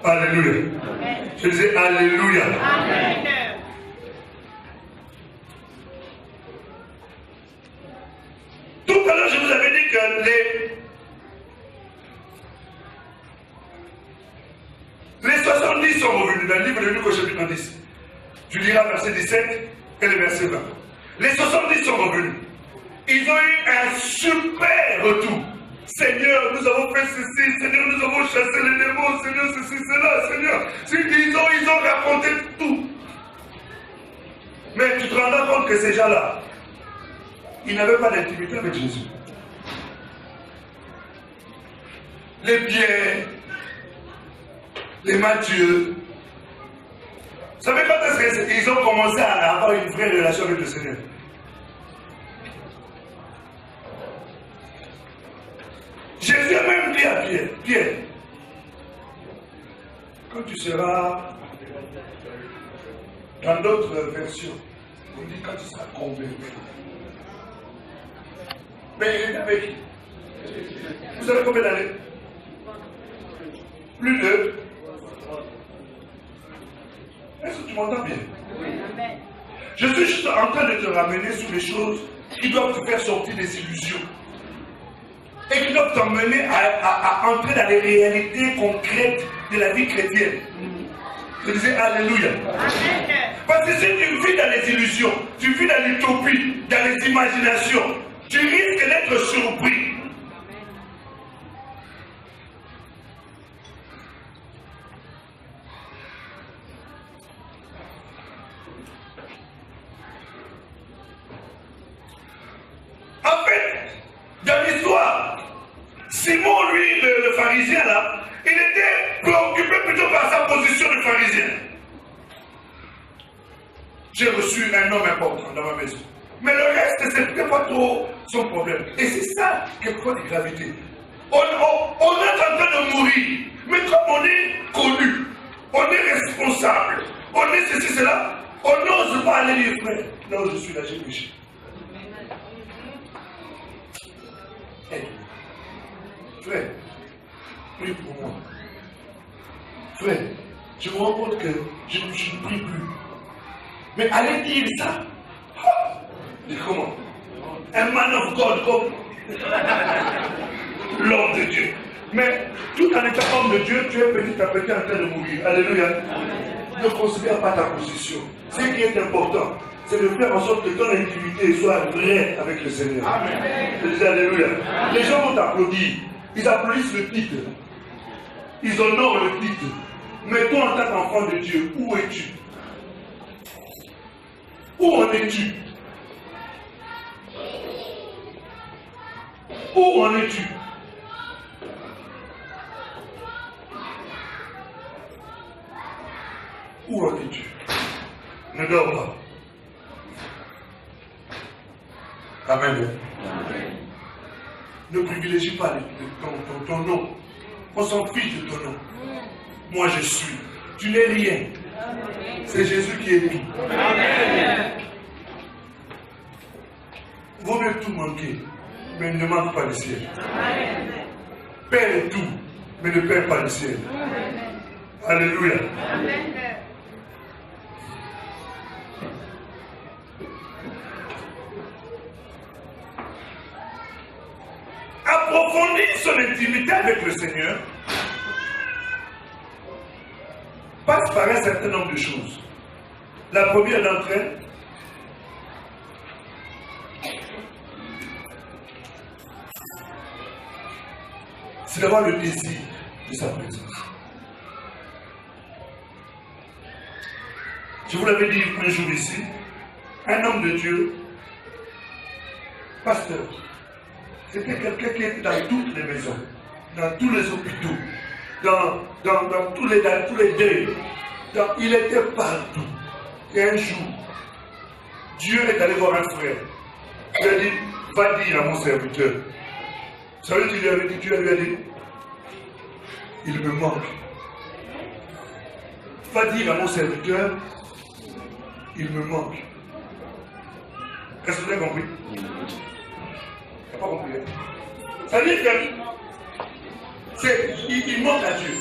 Alléluia. Amen. Je disais Alléluia. Amen. Tout à l'heure, je vous avais dit que les 70 sont revenus dans le livre de Luc au chapitre 10. Tu liras verset 17 et le verset 20. Les 70 sont revenus. Ils ont eu un super retour. Seigneur, nous avons fait ceci, Seigneur, nous avons chassé les démons, Seigneur, ceci, cela, Seigneur. Ils ont raconté tout. Mais tu te rends compte que ces gens-là, ils n'avaient pas d'intimité avec Jésus. Les Pierre, les Matthieu. Vous savez quand est-ce qu'ils ont commencé à avoir une vraie relation avec le Seigneur? Jésus a même dit à Pierre, quand tu seras dans d'autres versions, on dit quand tu seras convaincu. Mais il est avec qui? Vous savez combien d'années? Plus de. Est-ce que tu m'entends bien? Je suis juste en train de te ramener sur les choses qui doivent te faire sortir des illusions. Et qui doivent t'emmener à entrer dans les réalités concrètes de la vie chrétienne. Je disais Alléluia. Parce que si tu vis dans les illusions, tu vis dans l'utopie, dans les imaginations, tu risques d'être surpris. En fait, dans l'histoire, Simon, lui, le pharisien là, il était préoccupé plutôt par sa position de pharisien. J'ai reçu un homme important dans ma maison. Mais le reste, c'était pas trop son problème. Et c'est ça quelquefois de gravité. On est en train de mourir. Mais comme on est connu, on est responsable, on est ceci, cela, on n'ose pas aller dire, frère, non, je suis là, j'ai péché. Frère, prie pour moi. Frère, je me rends compte que je ne prie plus. Mais allez dire ça. Mais comment? Un man of God comme l'homme de Dieu. Mais tout en étant homme de Dieu, tu es petit à petit en train de mourir. Alléluia. Ne considère pas ta position. Ce qui est important, c'est de faire en sorte que ton intimité soit vraie avec le Seigneur. Amen. Je dis Alléluia. Les gens vont t'applaudir. Ils applaudissent le titre. Ils honorent le titre. Mais toi, en tant qu'enfant de Dieu, où es-tu? Où en es-tu? Où en es-tu? Où es-tu? Ne dors pas. Amen. Ne privilégie pas ton nom. On s'en fiche de ton nom. Moi je suis. Tu n'es rien. C'est Jésus qui est tout. Vaut mieux tout manquer, mais ne manque pas le ciel. Perds tout, mais ne perds pas le ciel. Alléluia. Approfondir son intimité avec le Seigneur passe par un certain nombre de choses. La première d'entre elles, c'est d'avoir le désir de sa présence. Je vous l'avais dit un jour ici, un homme de Dieu, pasteur, c'était quelqu'un qui était dans toutes les maisons, dans tous les hôpitaux, dans tous les deuils. Il était partout. Et un jour, Dieu est allé voir un frère. Il a dit, va dire à mon serviteur. Vous savez ce qu'il lui avait dit? Dieu lui a dit, il me manque. Va dire à mon serviteur, il me manque. Est-ce que vous avez compris? Il n'a pas compris. Ça veut dire qu'il manque à Dieu.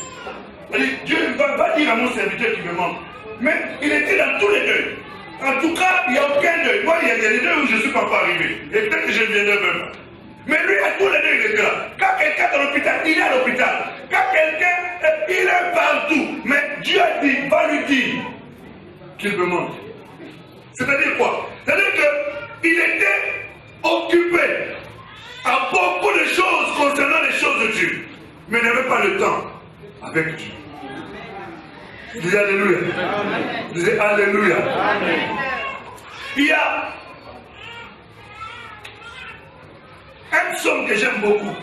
Dieu ne va pas dire à mon serviteur qu'il me manque. Mais il était dans tous les deuils. En tout cas, il n'y a aucun deuil. Moi, il y a des deuils où je ne suis pas arrivé. Et peut-être que je ne viendrai même pas. Mais lui, à tous les deuils, il était là. Quand quelqu'un est à l'hôpital, il est à l'hôpital. Quand quelqu'un, il est partout. Mais Dieu a dit, va lui dire qu'il me manque. C'est-à-dire quoi? C'est-à-dire qu'il était occupé à beaucoup de choses concernant les choses de Dieu. Mais il n'avait pas le temps avec Dieu. Disez Alléluia. Disez Alléluia. Il y a un psaume que j'aime beaucoup.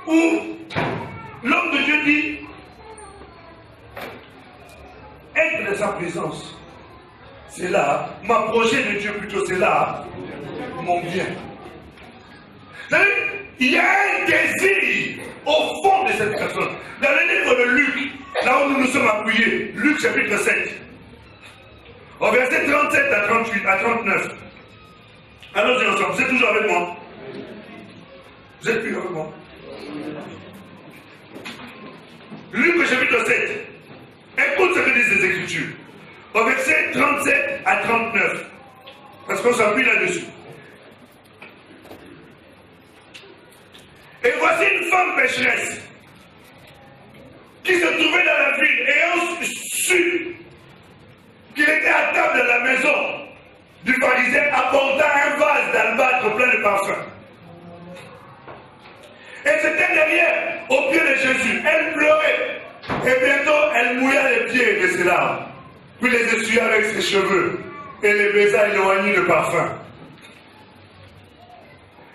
Où l'homme de Dieu dit, être de sa présence, c'est là, m'approcher de Dieu plutôt, c'est là, mon bien. Il y a un désir au fond de cette personne. Dans le livre de Luc, là où nous nous sommes appuyés, Luc chapitre 7, au verset 37 à 38, à 39. Allons-y ensemble, vous êtes toujours avec moi? Vous êtes plus avec moi? Luc chapitre 7. Écoute ce que disent les Écritures. Au verset 37 à 39. Parce qu'on s'appuie là-dessus. Et voici une femme pécheresse qui se trouvait dans la ville, ayant su qu'il était à table de la maison du pharisien, apportant un vase d'albâtre plein de parfums. Et c'était derrière, au pied de Jésus. Elle pleurait. Et bientôt, elle mouilla les pieds de ses larmes. Puis les essuya avec ses cheveux. Et les baisa éloignés de parfum.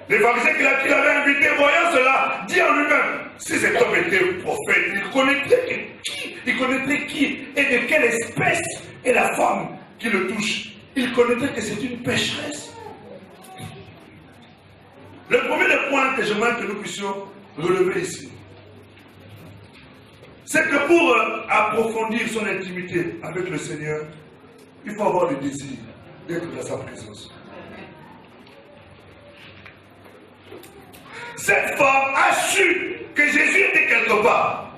Les pharisiens qui l'avaient invité, voyant cela, dit en lui-même, si cet homme était prophète, il connaîtrait qui et de quelle espèce est la femme qui le touche. Il connaîtrait que c'est une pécheresse. Le premier point que j'aimerais que nous puissions relever ici, c'est que pour approfondir son intimité avec le Seigneur, il faut avoir le désir d'être dans sa présence. Cette femme a su que Jésus était quelque part.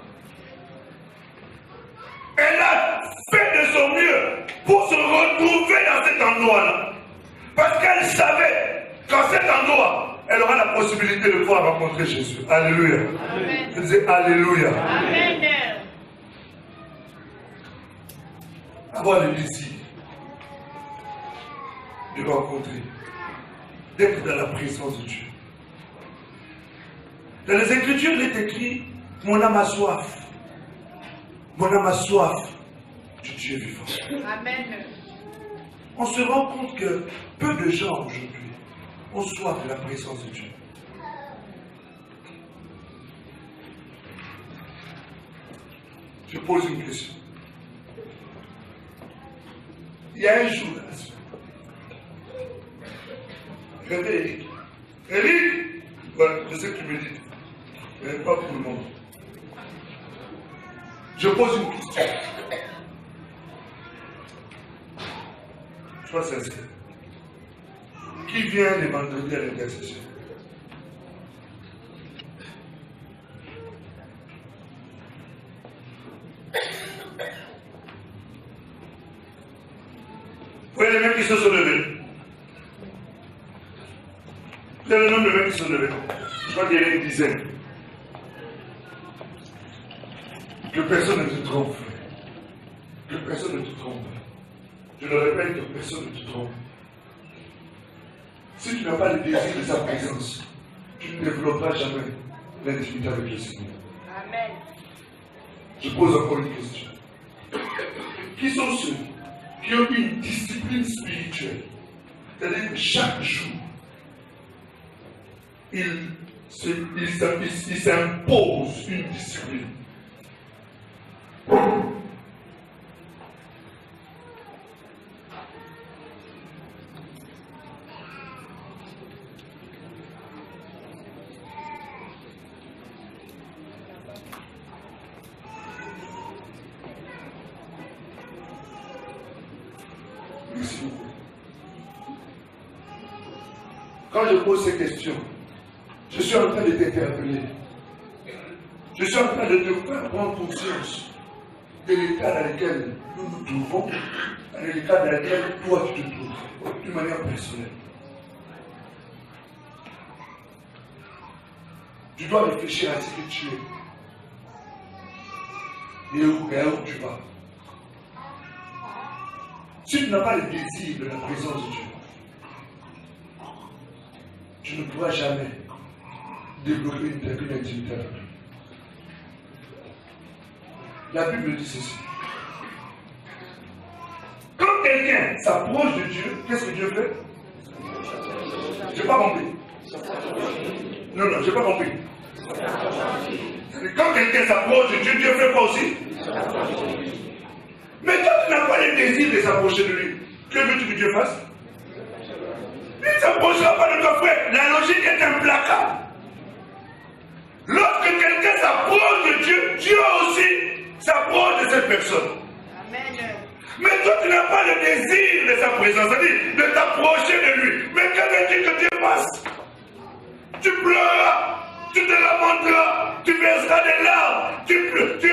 Elle a fait de son mieux pour se retrouver dans cet endroit-là. Parce qu'elle savait qu'en cet endroit, elle aura la possibilité de pouvoir rencontrer Jésus. Alléluia. Je disais Alléluia. Amen. Avoir le désir de rencontrer, d'être dans la présence de Dieu. Dans les Écritures, il est écrit, mon âme a soif. Mon âme a soif du Dieu vivant. Amen. On se rend compte que peu de gens aujourd'hui ont soif de la présence de Dieu. Je pose une question. Il y a un jour dans la semaine. Regardez Eric. Eric, voilà, je sais que tu me dis, mais pas pour le monde. Je pose une question. Sois sincère. Qui vient les vendredis à l'intercession? Vous voyez les mecs qui se sont levés? Quel est le nombre de mecs qui se sont levés? Je crois qu'il y a une dizaine. Que personne ne te trompe, frère. Que personne ne te trompe. Je le répète, que personne ne te trompe. Si tu n'as pas le désir de sa présence, tu ne développeras jamais l'intimité avec le Seigneur. Amen. Je pose encore une question. Qui sont ceux qui ont une discipline spirituelle? C'est-à-dire que chaque jour, ils s'imposent une discipline. Merci beaucoup. Quand je pose ces questions, je suis en train de t'interpeller. Je suis en train de te faire prendre conscience de l'état dans lequel nous nous trouvons, de l'état dans lequel toi tu te trouves, d'une manière personnelle. Tu dois réfléchir à ce que tu es et où tu vas. Si tu n'as pas le désir de la présence de Dieu, tu ne pourras jamais développer une intimité avec lui. La Bible dit ceci. Quand quelqu'un s'approche de Dieu, qu'est-ce que Dieu fait? Je n'ai pas compris. Non, je n'ai pas compris. Quand quelqu'un s'approche de Dieu, Dieu fait quoi aussi? Mais toi, tu n'as pas le désir de s'approcher de lui. Que veux-tu que Dieu fasse? Il ne s'approchera pas de ton frère. La logique est implacable. Lorsque quelqu'un s'approche de Dieu, Dieu aussi s'approche de cette personne. Amen. Mais toi, tu n'as pas le désir de sa présence, c'est-à-dire de t'approcher de lui. Mais que veux-tu que Dieu fasse? Tu pleureras, tu te lamenteras, tu verseras des larmes, tu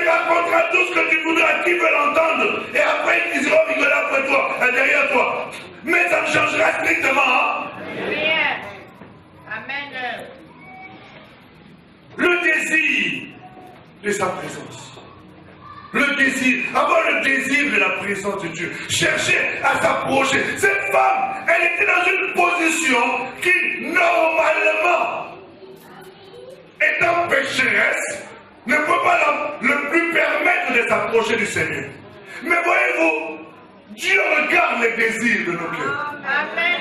raconteras tout ce que tu voudras, qui veut l'entendre. Et après, ils iront rigoler après toi, derrière toi. Mais ça ne changera strictement. Hein? Rien. Amen. Le désir de sa présence. Le désir, avoir le désir de la présence de Dieu. Chercher à s'approcher. Cette femme, elle était dans une position qui, normalement, étant pécheresse, ne peut pas le plus permettre de s'approcher du Seigneur. Mais voyez-vous, Dieu regarde les désirs de nos cœurs. Amen.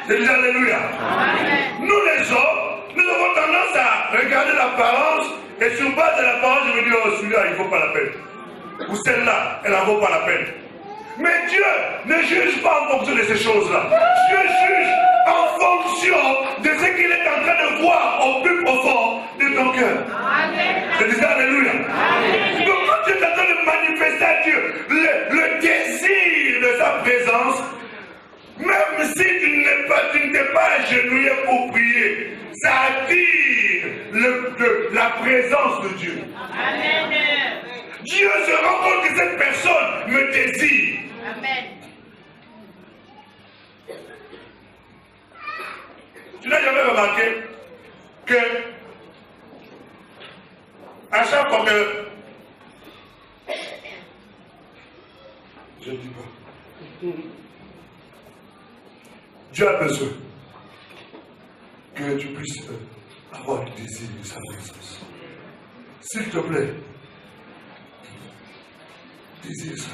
Je dis alléluia. Amen. Nous les hommes, nous avons tendance à regarder l'apparence et sur base de l'apparence, je me dis, oh celui-là, il ne vaut pas la peine. Ou celle-là, elle n'en vaut pas la peine. Mais Dieu ne juge pas en fonction de ces choses-là. Dieu juge en fonction de ce qu'il est en train de voir au plus profond de ton cœur. Amen. Je dis alléluia. Amen. Donc quand tu es en train de manifester à Dieu le désir de sa présence, même si tu ne t'es pas agenouillé pour prier, ça attire la présence de Dieu. Amen. Dieu se rend compte que cette personne me désire. Amen. Tu n'as jamais remarqué que à chaque fois que je ne dis pas, Dieu a besoin que tu puisses avoir le désir de sa présence. S'il te plaît, désire ça.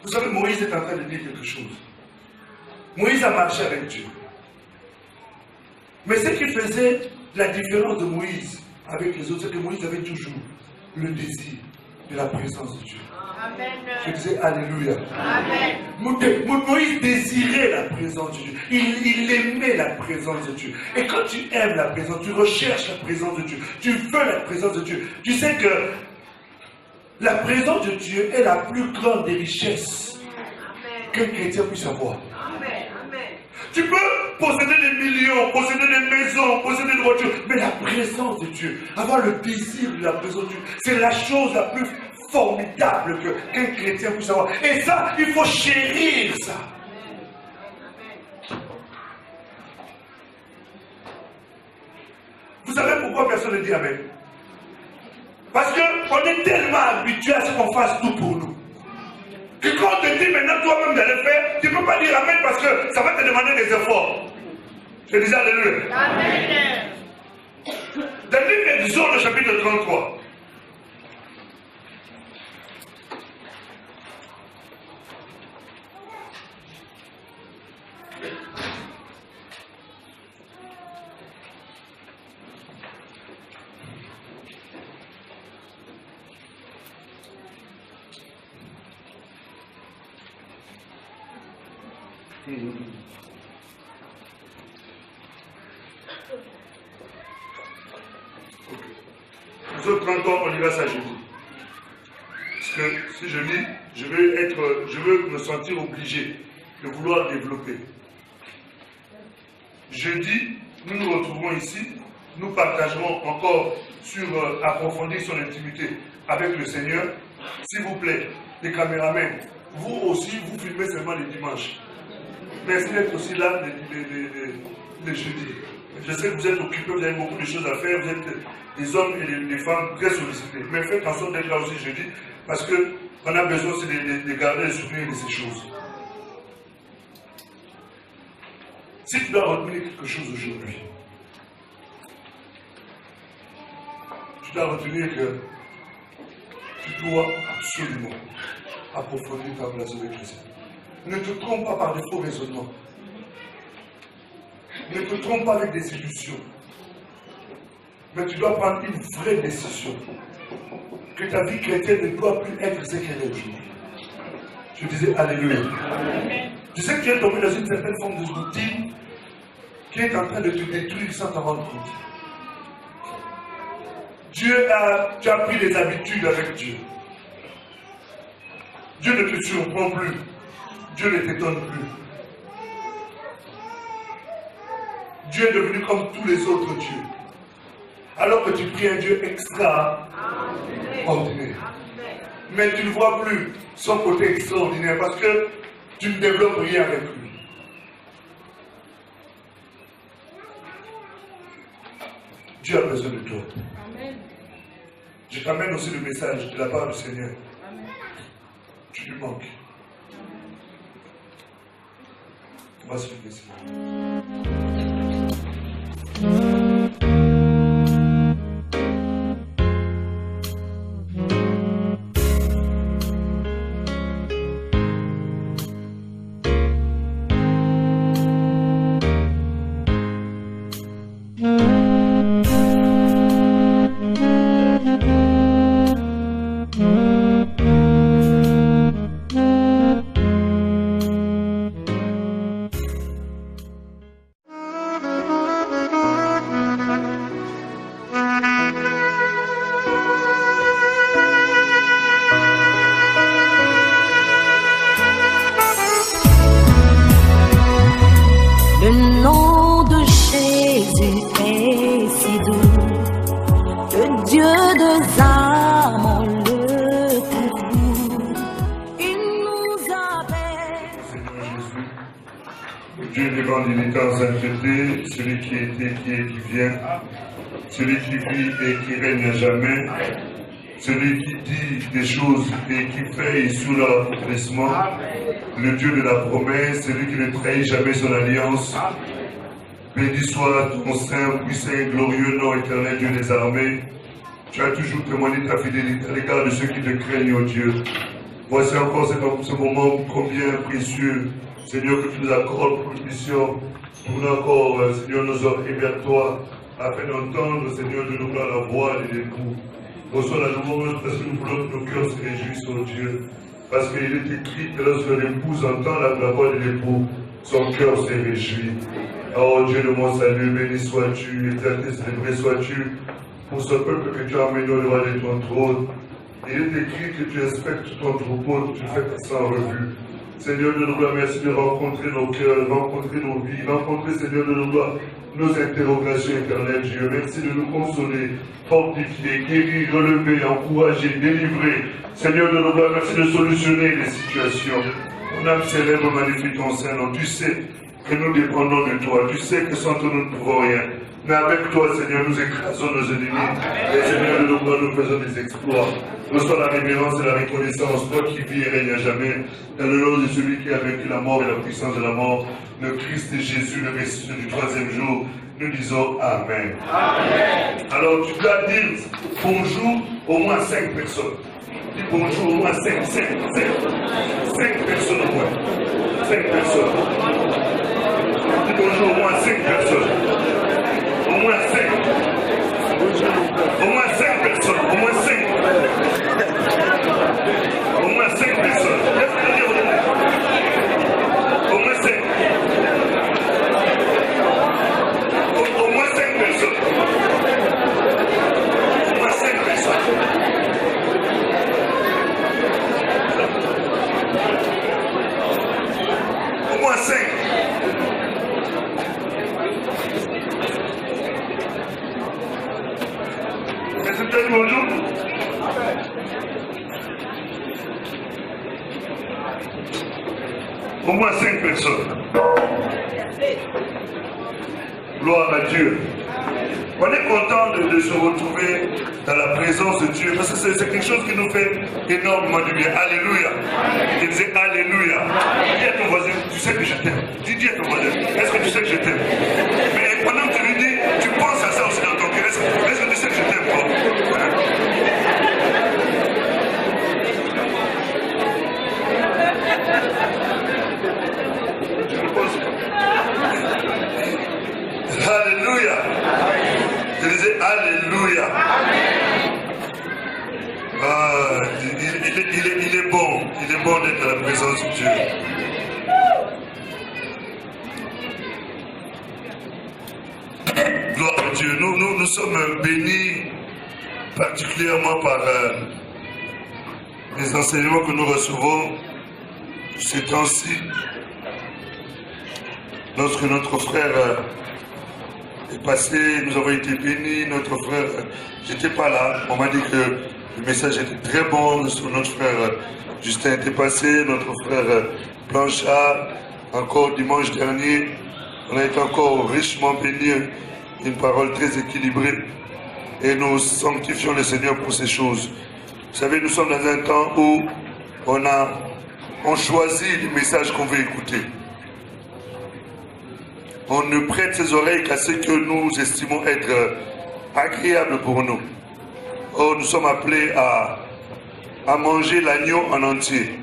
Vous savez, Moïse est en train de dire quelque chose. Moïse a marché avec Dieu. Mais ce qui faisait la différence de Moïse avec les autres, c'est que Moïse avait toujours le désir de la présence de Dieu. Amen. Je disais Alléluia. Amen. Moïse désirait la présence de Dieu. Il aimait la présence de Dieu. Et quand tu aimes la présence, tu recherches la présence de Dieu. Tu veux la présence de Dieu. Tu sais que la présence de Dieu est la plus grande des richesses qu'un chrétien puisse avoir. Tu peux posséder des millions, posséder des maisons, posséder des voitures, mais la présence de Dieu, avoir le désir de la présence de Dieu, c'est la chose la plus formidable qu'un chrétien puisse avoir. Et ça, il faut chérir ça. Vous savez pourquoi personne ne dit Amen? Parce qu'on est tellement habitué à ce qu'on fasse tout pour nous. Que quand on te dit maintenant toi-même d'aller faire, tu ne peux pas dire Amen parce que ça va te demander des efforts. Je disais Alléluia. Amen. Dans le livre d'Exode, le chapitre 33. Nous autres 30 ans, on y va ça jeudi. Parce que si je lis, je veux me sentir obligé de vouloir développer. Jeudi, nous nous retrouvons ici, nous partagerons encore sur approfondir son intimité avec le Seigneur. S'il vous plaît, les caméramans, vous aussi, vous filmez seulement les dimanches. Merci d'être aussi là les jeudis. Je sais que vous êtes occupés, vous avez beaucoup de choses à faire, vous êtes des hommes et des femmes très sollicités. Mais faites en sorte d'être là aussi jeudi, parce qu'on a besoin aussi de garder le souvenir de ces choses. Si tu dois retenir quelque chose aujourd'hui, tu dois retenir que tu dois absolument approfondir ta relation avec le Seigneur. Ne te trompe pas par des faux raisonnements. Ne te trompe pas avec des illusions. Mais tu dois prendre une vraie décision. Que ta vie chrétienne ne doit plus être ce qu'elle est aujourd'hui. Je disais Alléluia. Tu sais que tu es tombé dans une certaine forme de routine qui est en train de te détruire sans t'en rendre compte. Tu as pris des habitudes avec Dieu. Dieu ne te surprend plus. Dieu ne t'étonne plus. Dieu est devenu comme tous les autres dieux. Alors que tu pries un Dieu extraordinaire. Mais tu ne vois plus son côté extraordinaire parce que tu ne développes rien avec lui. Dieu a besoin de toi. Je t'amène aussi le message de la part du Seigneur. Tu lui manques. On va se laisser. Celui qui vit et qui règne à jamais, celui qui dit des choses et qui veille sur leur accomplissement, le Dieu de la promesse, celui qui ne trahit jamais son alliance. Béni soit ton saint, puissant et glorieux nom éternel, Dieu des armées. Tu as toujours témoigné ta fidélité à l'égard de ceux qui te craignent, ô Dieu. Voici encore ce moment combien précieux, Seigneur, que tu nous accordes pour que nous puissions tourner encore, Seigneur, nos oreilles vers toi, afin d'entendre, Seigneur, de nous voir la voix de l'époux. Reçois la louange parce que nous voulons que nos cœurs se réjouissent, oh Dieu. Parce qu'il est écrit que lorsque l'épouse entend la voix de l'époux, son cœur se réjouit. Oh Dieu de mon salut, béni sois-tu, éternel célébré sois-tu pour ce peuple que tu as amené au devant de ton trône. Il est écrit que tu inspectes ton troupeau, que tu fais passer en revue. Seigneur de nous merci de rencontrer nos cœurs, rencontrer nos vies, rencontrer, Seigneur de nous nos interrogations éternelles, Dieu. Merci de nous consoler, fortifier, guérir, relever, encourager, délivrer. Seigneur de nous merci de solutionner les situations. Mon âme célèbre, magnifie ton Saint-Nom. Tu sais que nous dépendons de toi. Tu sais que sans toi nous ne pouvons rien. Mais avec toi, Seigneur, nous écrasons nos ennemis. Et Seigneur de nous faisons des exploits. Reçois la révérence et la reconnaissance, toi qui vis et règne à jamais, dans le nom de celui qui a vaincu la mort et la puissance de la mort, le Christ Jésus, le ressuscité du troisième jour. Nous disons Amen. Amen. Alors tu dois dire bonjour au moins 5 personnes. Dis bonjour au moins 5 personnes au moins. 5 personnes. Dis bonjour au moins 5 personnes. Au moins 5. Au moins 5 personnes. Au moins 5. Au moins 5 personnes. Laisse-le dire au moins 5. Au moins 5 personnes. Au moins 5 personnes. Au moins 5. Est-ce que tu as dit bonjour? Au moins 5 personnes. Gloire à Dieu. On est content de se retrouver dans la présence de Dieu parce que c'est quelque chose qui nous fait énormément du bien. Alléluia. Il disait Alléluia. Dis à ton voisin, tu sais que je t'aime. Dis à ton voisin, est-ce que tu sais que je t'aime? Mais pendant que tu lui dis, tu penses à ça aussi dans ton cœur. Est-ce que tu sais que je t'aime, toi? Alléluia. Je disais Alléluia. Ah, il est bon d'être dans la présence de Dieu. Gloire à Dieu. Nous sommes bénis particulièrement par les enseignements que nous recevons ces temps-ci. Lorsque notre frère est passé, nous avons été bénis, notre frère, j'étais pas là, on m'a dit que le message était très bon, notre frère Justin était passé, notre frère Blanchard, encore dimanche dernier, on a été encore richement bénis, une parole très équilibrée, et nous sanctifions le Seigneur pour ces choses. Vous savez, nous sommes dans un temps où on choisit les messages qu'on veut écouter. On ne prête ses oreilles qu'à ce que nous estimons être agréable pour nous. Oh, nous sommes appelés à manger l'agneau en entier.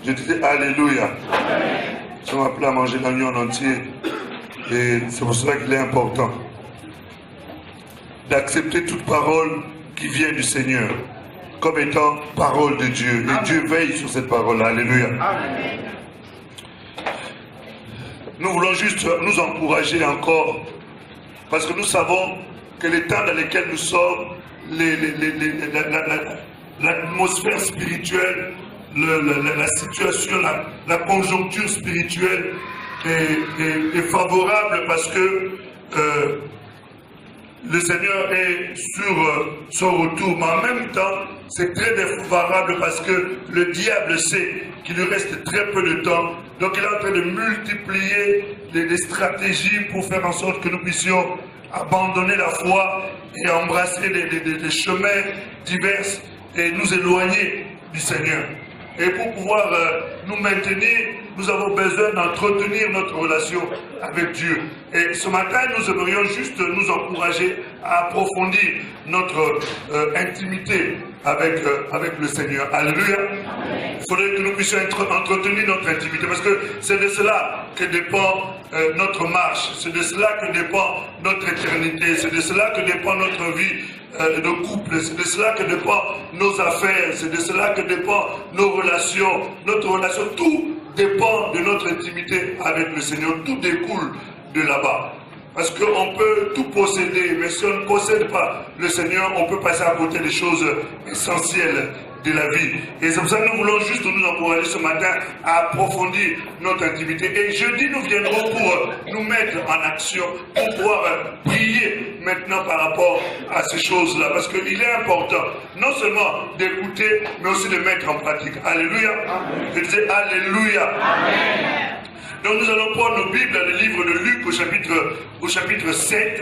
Je disais Alléluia. Nous sommes appelés à manger l'agneau en entier. Et c'est pour cela qu'il est important d'accepter toute parole qui vient du Seigneur comme étant parole de Dieu. Et Dieu veille sur cette parole. Alléluia. Amen. Nous voulons juste nous encourager encore, parce que nous savons que les temps dans lesquels nous sommes, l'atmosphère spirituelle, la situation, la conjoncture spirituelle est favorable parce que le Seigneur est sur son retour, mais en même temps, c'est très défavorable parce que le diable sait qu'il lui reste très peu de temps. Donc il est en train de multiplier des stratégies pour faire en sorte que nous puissions abandonner la foi et embrasser des chemins divers et nous éloigner du Seigneur. Et pour pouvoir nous maintenir, nous avons besoin d'entretenir notre relation avec Dieu. Et ce matin, nous aimerions juste nous encourager à approfondir notre intimité avec le Seigneur. Alléluia. Il faudrait que nous puissions entretenir notre intimité, parce que c'est de cela que dépend notre marche, c'est de cela que dépend notre éternité, c'est de cela que dépend notre vie de couple, c'est de cela que dépend nos affaires, c'est de cela que dépend nos relations, notre relation, tout dépend de notre intimité avec le Seigneur, tout découle de là-bas. Parce qu'on peut tout posséder, mais si on ne possède pas le Seigneur, on peut passer à côté des choses essentielles de la vie. Et c'est pour ça que nous voulons juste nous encourager ce matin à approfondir notre intimité. Et jeudi, nous viendrons pour nous mettre en action, pour pouvoir prier maintenant par rapport à ces choses-là. Parce qu'il est important, non seulement d'écouter, mais aussi de mettre en pratique. Alléluia. Je disais Alléluia. Amen. Donc nous allons prendre nos Bibles dans le livre de Luc au chapitre 7.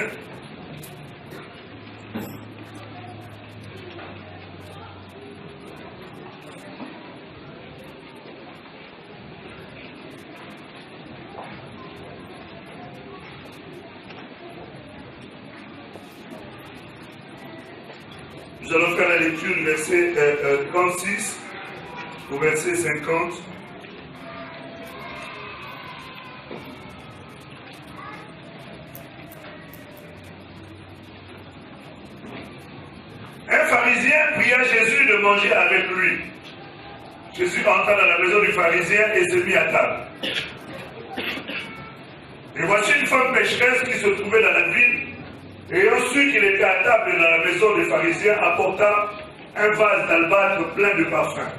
Nous allons faire la lecture du verset 36 au verset 50. Un pharisien pria Jésus de manger avec lui. Jésus entra dans la maison du pharisien et se mit à table. Et voici une femme pécheresse qui se trouvait dans la ville, et ayant su qu'il était à table dans la maison des pharisiens, apporta un vase d'albâtre plein de parfums.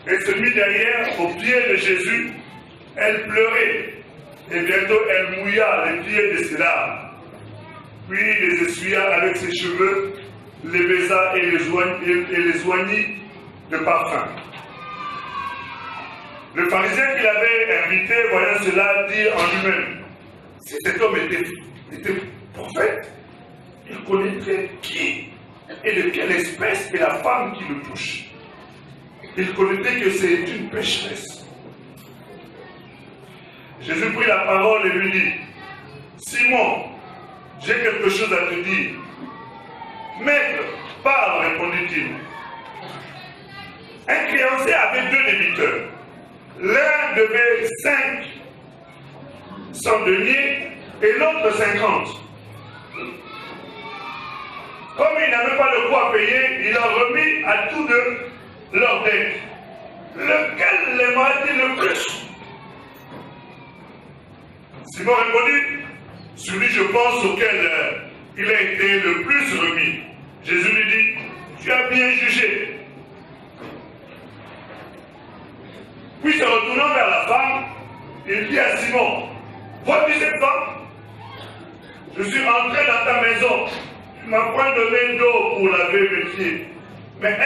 Elle se mit derrière, aux pieds de Jésus, elle pleurait, et bientôt elle mouilla les pieds de ses larmes. Puis les essuya avec ses cheveux, les baisa et les oignit de parfum. Le pharisien qui l'avait invité, voyant cela, dit en lui-même, si cet homme était prophète, il connaîtrait qui et de quelle espèce est la femme qui le touche. Il connaîtrait que c'est une pécheresse. Jésus prit la parole et lui dit, Simon, j'ai quelque chose à te dire. Maître, parle, répondit-il. Un créancier avait 2 débiteurs. L'un devait 500 deniers et l'autre 50. Comme il n'avait pas de quoi payer, il en remit à tous deux leur dette. Lequel l'aimera-t-il le plus? Simon répondit, celui, je pense, auquel il a été le plus remis. Jésus lui dit, tu as bien jugé. Puis se retournant vers la femme, il dit à Simon, vois-tu cette femme? Je suis entré dans ta maison, tu ne m'as point donné d'eau pour laver mes pieds. Mais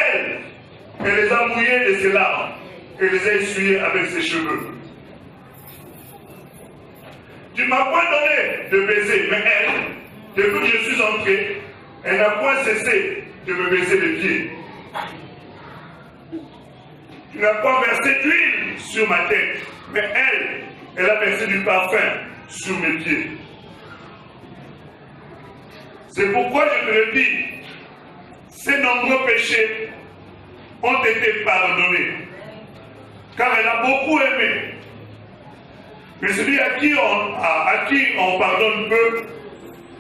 elle les a mouillés de ses larmes et les a essuyés avec ses cheveux. Tu ne m'as point donné de baiser, mais elle, depuis que je suis entré, elle n'a point cessé de me baiser les pieds. Tu n'as pas versé d'huile sur ma tête, mais elle a versé du parfum sur mes pieds. C'est pourquoi je te le dis, ces nombreux péchés ont été pardonnés, car elle a beaucoup aimé. Mais celui à qui on pardonne peu,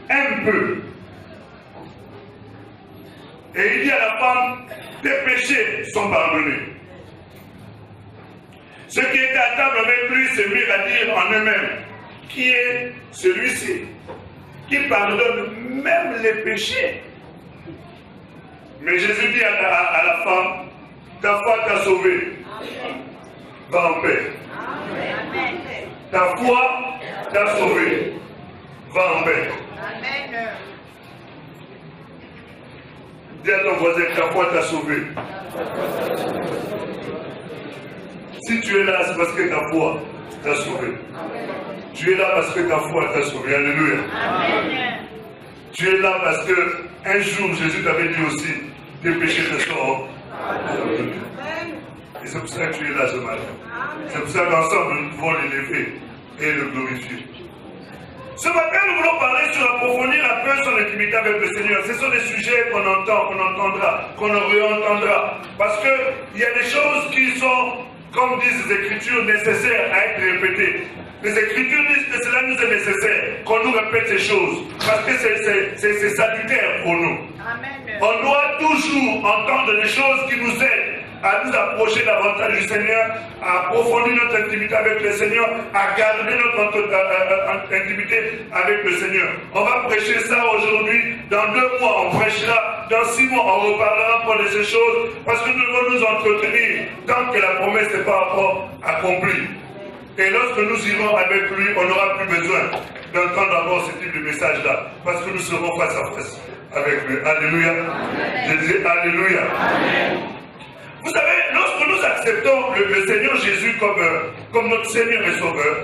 aime peu. Et il dit à la femme, tes péchés sont pardonnés. Ceux qui étaient à table avec lui se mirent à dire en eux-mêmes, qui est celui-ci qui pardonne même les péchés? Mais Jésus dit à la femme, ta foi t'a sauvé. Va en paix. Amen. Ta foi t'a sauvé. Va en paix. Amen. Dis à ton voisin, ta foi t'a sauvé. Si tu es là, c'est parce que ta foi t'a sauvé. Tu es là parce que ta foi t'a sauvé. Alléluia. Amen. Tu es là parce que un jour, Jésus t'avait dit aussi, tes péchés te sont pardonnés. Et c'est pour ça que tu es là ce matin. C'est pour ça qu'ensemble, nous pouvons l'élever et le glorifier. Ce matin, nous voulons parler sur approfondir un peu son intimité avec le Seigneur. Ce sont des sujets qu'on entend, qu'on entendra, qu'on réentendra. Parce qu'il y a des choses qui sont comme disent les Écritures, nécessaires à être répétées. Les Écritures disent que cela nous est nécessaire, qu'on nous répète ces choses, parce que c'est salutaire pour nous. Amen. On doit toujours entendre des choses qui nous aident à nous approcher davantage du Seigneur, à approfondir notre intimité avec le Seigneur, à garder notre intimité avec le Seigneur. On va prêcher ça aujourd'hui, dans 2 mois on prêchera, dans 6 mois on reparlera encore de ces choses, parce que nous devons nous entretenir tant que la promesse n'est pas encore accomplie. Et lorsque nous irons avec lui, on n'aura plus besoin d'entendre encore ce type de message-là, parce que nous serons face à face avec lui. Alléluia. Je dis Alléluia. Amen. Vous savez, lorsque nous acceptons le Seigneur Jésus comme notre Seigneur et Sauveur,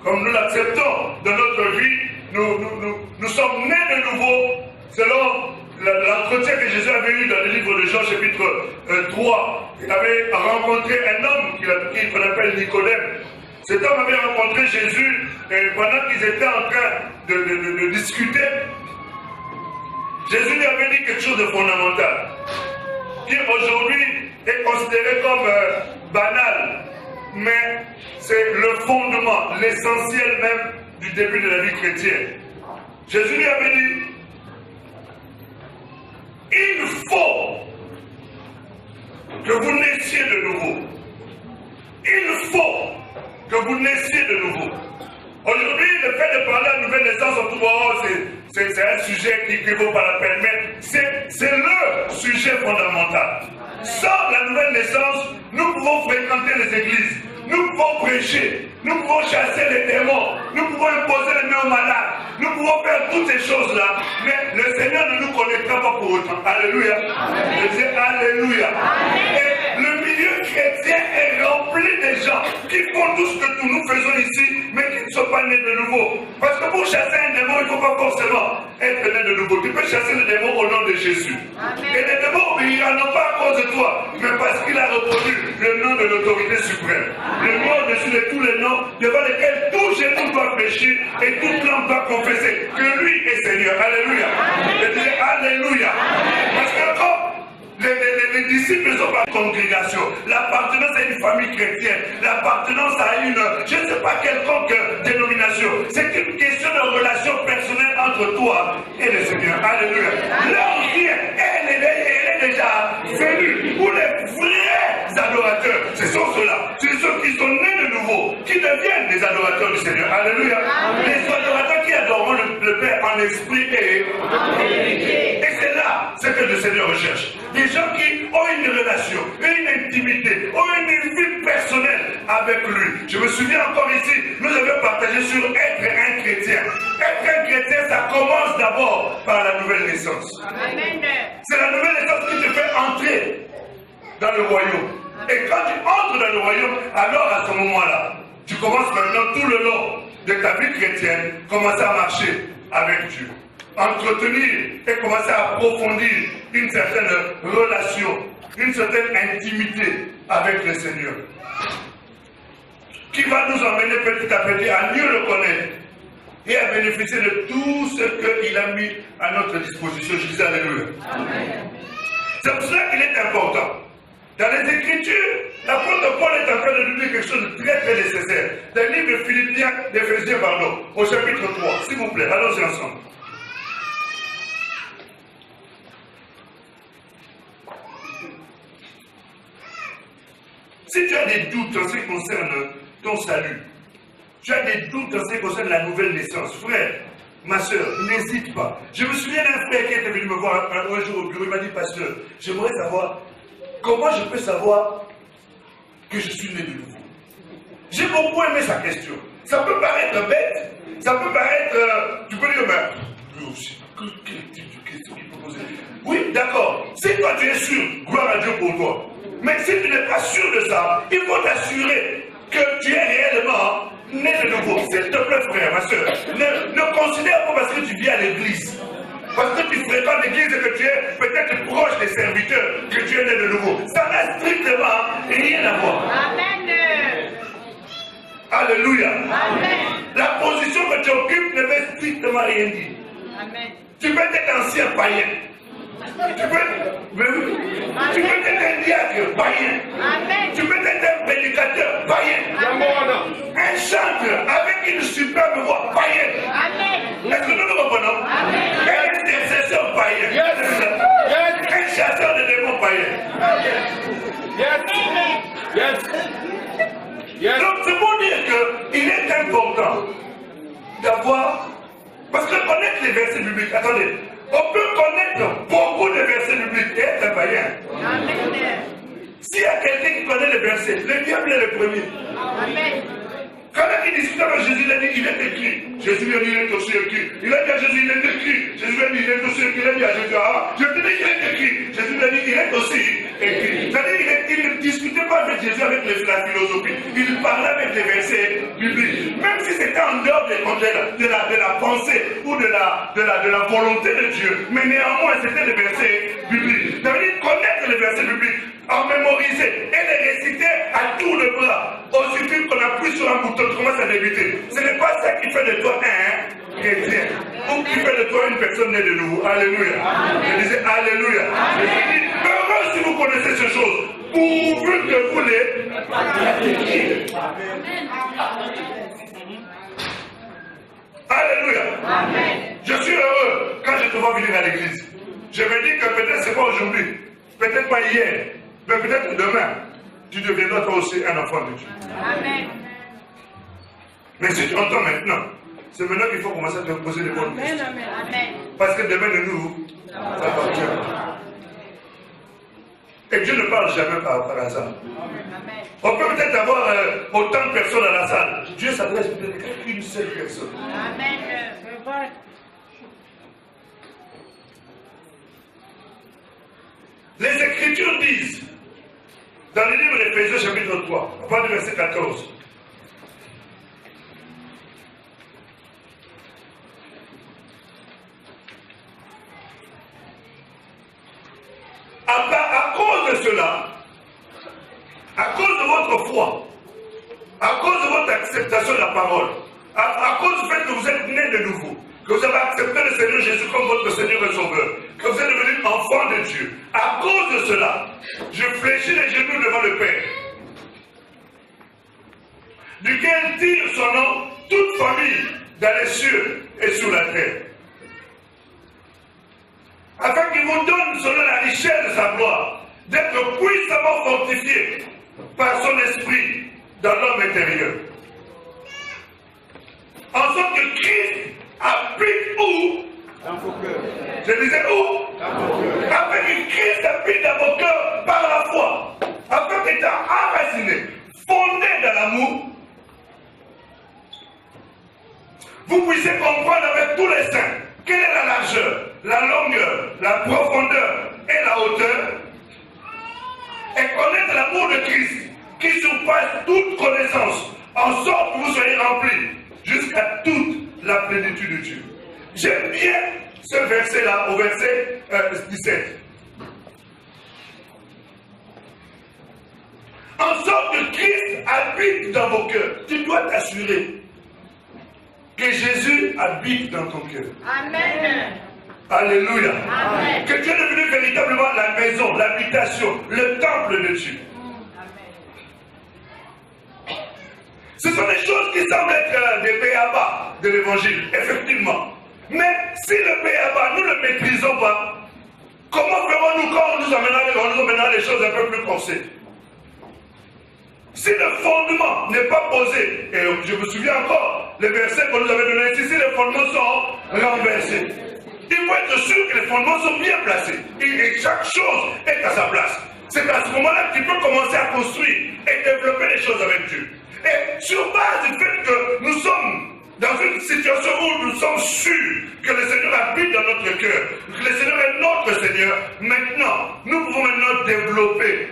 comme nous l'acceptons dans notre vie, nous sommes nés de nouveau selon l'entretien que Jésus avait eu dans le livre de Jean chapitre 3. Il avait rencontré un homme qu'on appelle Nicodème. Cet homme avait rencontré Jésus et pendant qu'ils étaient en train de discuter, Jésus lui avait dit quelque chose de fondamental, qui aujourd'hui est considéré comme banal, mais c'est le fondement, l'essentiel même du début de la vie chrétienne. Jésus lui avait dit, il faut que vous naissiez de nouveau. Il faut que vous naissiez de nouveau. Aujourd'hui, le fait de parler à nouvelle naissance, en tout cas, c'est un sujet qui vaut pas la peine, mais c'est le sujet fondamental. Sans la nouvelle naissance, nous pouvons fréquenter les églises, nous pouvons prêcher, nous pouvons chasser les démons, nous pouvons imposer les mains aux malades, nous pouvons faire toutes ces choses-là, mais le Seigneur ne nous connaîtra pas pour autant. Alléluia. Je dis Alléluia. Et le milieu chrétien est rempli de gens qui font tout ce que nous faisons ici, mais qui ne sont pas nés de nouveau. Parce que pour chasser un démon, il ne faut pas forcément être né de nouveau. Tu peux chasser le démon au nom de Jésus. Et le démon obéira non pas à cause de toi, mais parce qu'il a reconnu le nom de l'autorité suprême. Le nom au-dessus de tous les noms, devant lesquels tout genou doit fléchir et toute langue doit confesser que lui est Seigneur. Alléluia. Je dis Alléluia. Parce que quand les disciples ne sont pas une congrégation, l'appartenance à une famille chrétienne, l'appartenance à une, je ne sais pas quelconque dénomination, c'est une question de relation personnelle entre toi et le Seigneur. Alléluia. L'ancien, elle est déjà venue pour les vrais adorateurs. Ce sont ceux-là, c'est ceux qui sont nés de nouveau, qui deviennent des adorateurs du Seigneur. Alléluia. Les adorateurs qui adoreront le Père en esprit et en vérité. Et c'est là ce que le Seigneur recherche. Des gens qui ont une relation, une intimité, ont une vie personnelle avec lui. Je me souviens encore ici, nous avions partagé sur être un chrétien. Être un chrétien, ça commence d'abord par la nouvelle naissance. C'est la nouvelle naissance qui te fait entrer dans le royaume. Et quand tu entres dans le royaume, alors à ce moment-là, tu commences maintenant tout le long de ta vie chrétienne, commencer à marcher avec Dieu. Entretenir et commencer à approfondir une certaine relation, une certaine intimité avec le Seigneur, qui va nous emmener petit à petit à mieux le connaître et à bénéficier de tout ce qu'il a mis à notre disposition. Je dis Alléluia. C'est pour cela qu'il est important. Dans les Écritures, l'apôtre Paul est en train de nous dire quelque chose de très très nécessaire. Dans le livre d'Éphésiens, au chapitre 3. S'il vous plaît, allons-y ensemble. Si tu as des doutes en ce qui concerne ton salut, tu as des doutes en ce qui concerne la nouvelle naissance, frère, ma soeur, n'hésite pas. Je me souviens d'un frère qui était venu me voir un jour au bureau, il m'a dit, pasteur, j'aimerais savoir comment je peux savoir que je suis né de nouveau. J'ai beaucoup aimé sa question. Ça peut paraître bête, ça peut paraître, tu peux dire, mais lui aussi, quel type de question qu'il peut poser? Oui, d'accord. Si toi tu es sûr, gloire à Dieu pour toi. Mais si tu n'es pas sûr de ça, il faut t'assurer que tu es réellement né de nouveau. S'il te plaît, frère, ma soeur, ne considère pas parce que tu viens à l'église, parce que tu fréquentes l'église et que tu es peut-être proche des serviteurs, que tu es né de nouveau. Ça n'a strictement rien à voir. Amen. Alléluia. Amen. La position que tu occupes ne veut strictement rien dire. Amen. Tu peux être ancien païen. Tu peux être un diacre païen. Tu peux être un prédicateur païen. Un chanteur avec une superbe voix païenne. Est-ce que nous nous comprenons? Un intercesseur païen. Un chasseur de démons païen. Donc c'est pour dire qu'il est important d'avoir... Parce que connaître les versets bibliques, attendez, on peut connaître beaucoup de versets bibliques et être païen. S'il y a quelqu'un qui connaît les versets, le diable est le premier. Quand il discutait avec Jésus, il a dit qu'il est écrit. Jésus lui a dit qu'il est aussi écrit. Il a dit à Jésus, il est écrit. Jésus lui a dit qu'il est aussi écrit. Il a dit à Jésus, ah, je te dis qu'il est écrit. Jésus lui a dit qu'il est aussi écrit. C'est-à-dire qu'il ne discutait pas avec Jésus avec la philosophie. Il parlait avec les versets bibliques. Même si c'était en dehors de la pensée ou de la volonté de Dieu. Mais néanmoins, c'était les versets bibliques. C'est-à-dire connaître les versets bibliques, en mémoriser et les réciter à tout le bras. Au suffit qu'on appuie sur un bouton, tu commences à débuter. Ce n'est pas ça qui fait de toi un chrétien. Ou qui fait de toi une personne née de nouveau. Alléluia. Je disais Alléluia. Je dis, heureux si vous connaissez ces choses, pourvu que vous les pratiquiez. Alléluia. Je suis heureux quand je te vois venir à l'église. Je me dis que peut-être c'est pas aujourd'hui, peut-être pas hier, mais peut-être demain, tu deviendras toi aussi un enfant de Dieu. Amen. Mais si tu entends maintenant, c'est maintenant qu'il faut commencer à te poser les bonnes questions. Amen. Parce que demain de nous appartient. Et Dieu ne parle jamais par hasard. On peut peut-être avoir autant de personnes à la salle. Dieu s'adresse peut-être qu'à une seule personne. Amen. Les Écritures disent, dans le livre d'Éphésiens chapitre 3, à partir du verset 14, à cause de cela, à cause de votre foi, à cause de votre acceptation de la parole, à cause du fait que vous êtes nés de nouveau, que vous avez accepté le Seigneur Jésus comme votre Seigneur et Sauveur, que vous êtes devenus enfants de Dieu, à cause de cela, je fléchis les genoux devant le Père, duquel tire son nom toute famille dans les cieux et sous la terre, afin qu'il vous donne selon la richesse de sa gloire, d'être puissamment fortifié par son esprit dans l'homme intérieur. En sorte que Christ habite où? Dans vos cœurs. Je disais où? Dans vos cœurs. Afin que Christ habite dans vos cœurs par la foi. Afin qu'étant enraciné, fondé dans l'amour, vous puissiez comprendre avec tous les saints quelle est la largeur, la longueur, la profondeur et la hauteur, et connaître l'amour de Christ qui surpasse toute connaissance, en sorte que vous soyez remplis jusqu'à toute la plénitude de Dieu. J'aime bien ce verset-là, au verset 17. En sorte que Christ habite dans vos cœurs. Tu dois t'assurer que Jésus habite dans ton cœur. Amen. Alléluia. Amen. Que Dieu est devenu véritablement la maison, l'habitation, le temple de Dieu. Amen. Ce sont des choses qui semblent être des b.a.-ba de l'évangile, effectivement. Mais si le b.a.-ba, nous ne le maîtrisons pas, comment ferons-nous quand on nous emmènera les choses un peu plus corsées? Si le fondement n'est pas posé, et je me souviens encore, les versets qu'on nous avait donnés ici, si les fondements sont renversés, il faut être sûr que les fondements sont bien placés. Et chaque chose est à sa place. C'est à ce moment-là que tu peux commencer à construire et développer les choses avec Dieu. Et sur base du fait que nous sommes dans une situation où nous sommes sûrs que le Seigneur habite dans notre cœur, que le Seigneur est notre Seigneur, maintenant, nous pouvons maintenant développer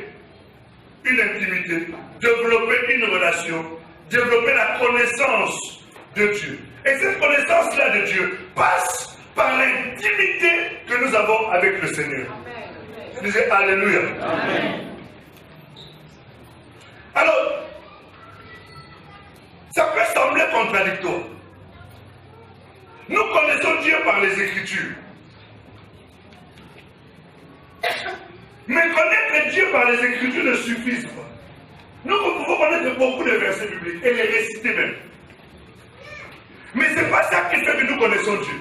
une intimité, développer une relation, développer la connaissance de Dieu. Et cette connaissance-là de Dieu passe par l'intimité que nous avons avec le Seigneur. Je disais Alléluia. Amen. Alors, ça peut sembler contradictoire. Nous connaissons Dieu par les Écritures. Mais connaître Dieu par les Écritures ne suffit pas. Nous pouvons connaître beaucoup de versets bibliques et les réciter même. Mais ce n'est pas ça qui fait que nous connaissons Dieu.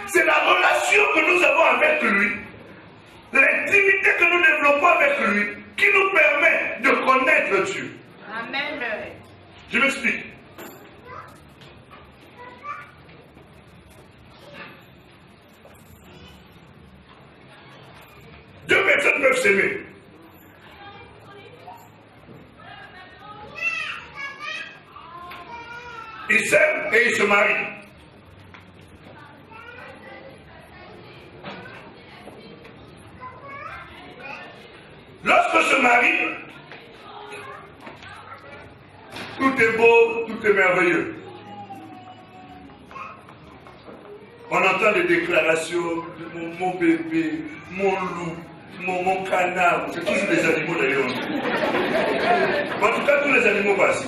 C'est la relation que nous avons avec lui, l'intimité que nous développons avec lui, qui nous permet de connaître Dieu. Amen. Je m'explique. Deux personnes peuvent s'aimer. Ils s'aiment et ils se marient. Lorsqu'on se marie, tout est beau, tout est merveilleux. On entend des déclarations de mon bébé, mon loup, mon canard. C'est toujours des animaux d'ailleurs. En tout cas, tous les animaux passent.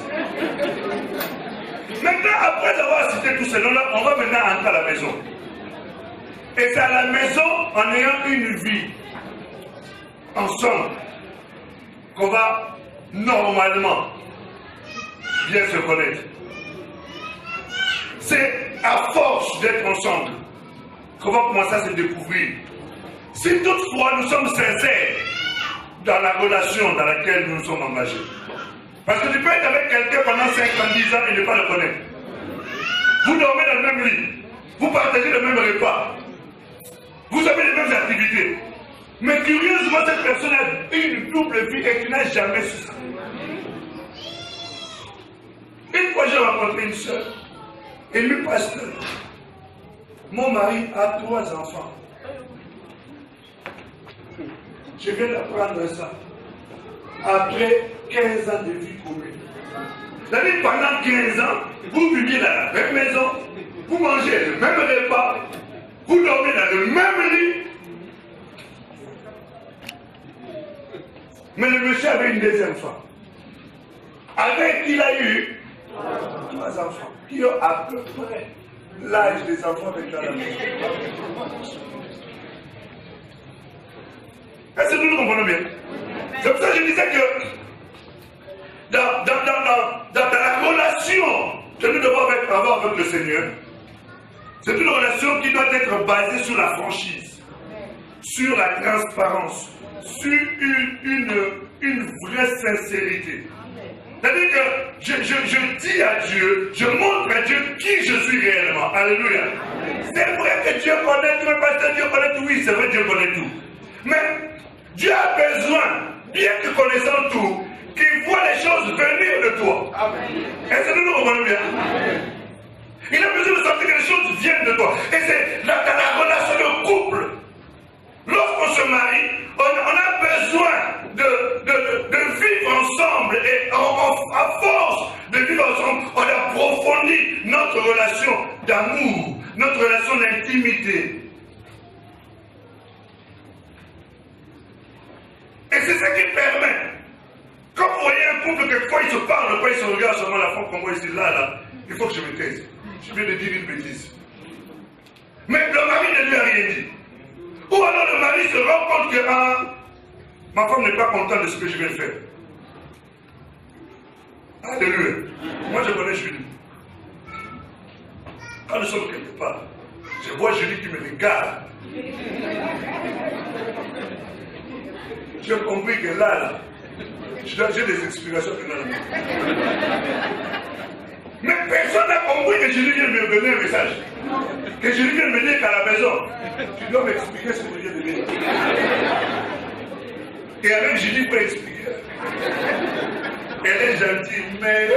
Maintenant, après avoir cité tout cela, on va maintenant entrer à la maison. Et c'est à la maison, en ayant une vie ensemble, qu'on va normalement bien se connaître. C'est à force d'être ensemble qu'on va commencer à se découvrir. Si toutefois nous sommes sincères dans la relation dans laquelle nous nous sommes engagés. Parce que tu peux être avec quelqu'un pendant 5 ans, 10 ans et ne pas le connaître. Vous dormez dans le même lit, vous partagez le même repas, vous avez les mêmes activités. Mais curieusement, cette personne a une double vie et tu n'as jamais su ça. Une fois, j'ai rencontré une soeur, élue pasteur. Mon mari a 3 enfants. Je viens d'apprendre ça. Après 15 ans de vie commune. C'est-à-dire pendant 15 ans, vous viviez dans la même maison, vous mangez le même repas, vous dormez dans le même lit. Mais le monsieur avait une deuxième femme. Avec qui il a eu 3 enfants, qui ont à peu près l'âge des enfants avec la maison. Est-ce que nous comprenons bien? C'est pour ça que je disais que dans la relation que nous devons avoir avec le Seigneur, c'est une relation qui doit être basée sur la franchise, sur la transparence, sur une vraie sincérité. C'est-à-dire que je dis à Dieu, je montre à Dieu qui je suis réellement. Alléluia. C'est vrai que Dieu connaît tout, mais pasteur, Dieu connaît tout. Oui, c'est vrai, Dieu connaît tout. Mais Dieu a besoin, bien que connaissant tout, qu'il voit les choses venir de toi. Est-ce que nous comprenons bien? Il a besoin de sentir que les choses viennent de toi. Et c'est dans la relation de couple. Lorsqu'on se marie, on a besoin de vivre ensemble. Et à force de vivre ensemble, on approfondit notre relation d'amour, notre relation d'intimité. Et c'est ce qui permet, quand vous voyez un couple que quand ils se parlent, quand ils se regardent seulement la femme comme moi ici, là, il faut que je me taise. Je viens de dire une bêtise. Mais le mari ne lui a rien dit. Ou alors le mari se rend compte que ma femme n'est pas contente de ce que je viens de faire. Alléluia. Moi je connais Julie. Quand nous sommes quelque part, je vois Julie qui me regarde. J'ai compris que là, j'ai des explications que non. Mais personne n'a compris que Julie vient me donner un message. Que Julie vient me dire qu'à la maison, tu dois m'expliquer ce que je viens de dire. Et avec Julie, peut expliquer. Elle est gentille, mais.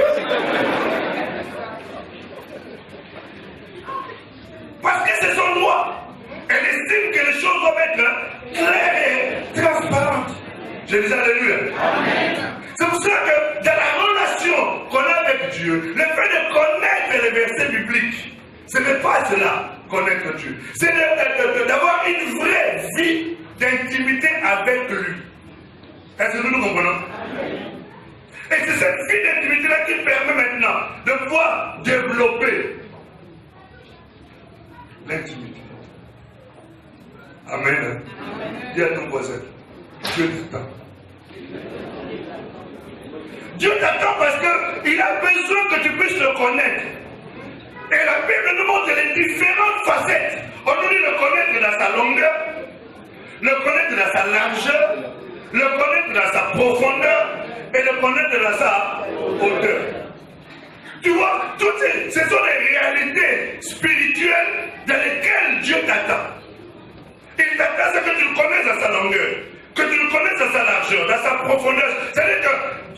Parce que c'est son droit. Elle estime que les choses doivent être claires et transparentes. Je dis alléluia. C'est pour ça que dans la relation qu'on a avec Dieu, le fait de connaître les versets bibliques, ce n'est pas cela, connaître Dieu. C'est d'avoir une vraie vie d'intimité avec lui. Est-ce que nous comprenons? Et c'est cette vie d'intimité-là qui permet maintenant de pouvoir développer l'intimité. Amen. Dis à ton voisin, Dieu t'attend. Dieu t'attend parce qu'il a besoin que tu puisses le connaître. Et la Bible nous montre les différentes facettes. Aujourd'hui, le connaître dans sa longueur, le connaître dans sa largeur, le connaître dans sa profondeur et le connaître dans sa hauteur. Tu vois, toutes ce sont les réalités spirituelles dans lesquelles Dieu t'attend. Il t'attend à ce que tu le connaisses dans sa longueur, que tu le connaisses dans sa largeur, dans sa profondeur. C'est-à-dire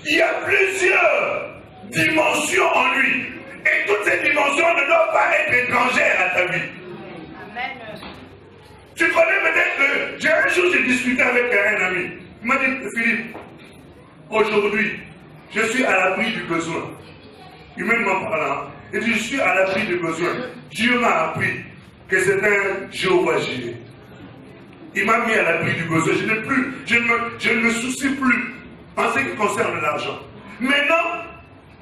qu'il y a plusieurs dimensions en lui. Et toutes ces dimensions ne doivent pas être étrangères à ta vie. Amen. Tu connais peut-être que un jour j'ai discuté avec un ami. Il m'a dit, Philippe, aujourd'hui, je suis à l'abri du besoin. Humainement parlant, il dit, je suis à l'abri du besoin. Dieu m'a appris que c'est un Jéhovah Jireh. Il m'a mis à l'abri du besoin. Je ne me soucie plus en ce qui concerne l'argent. Maintenant,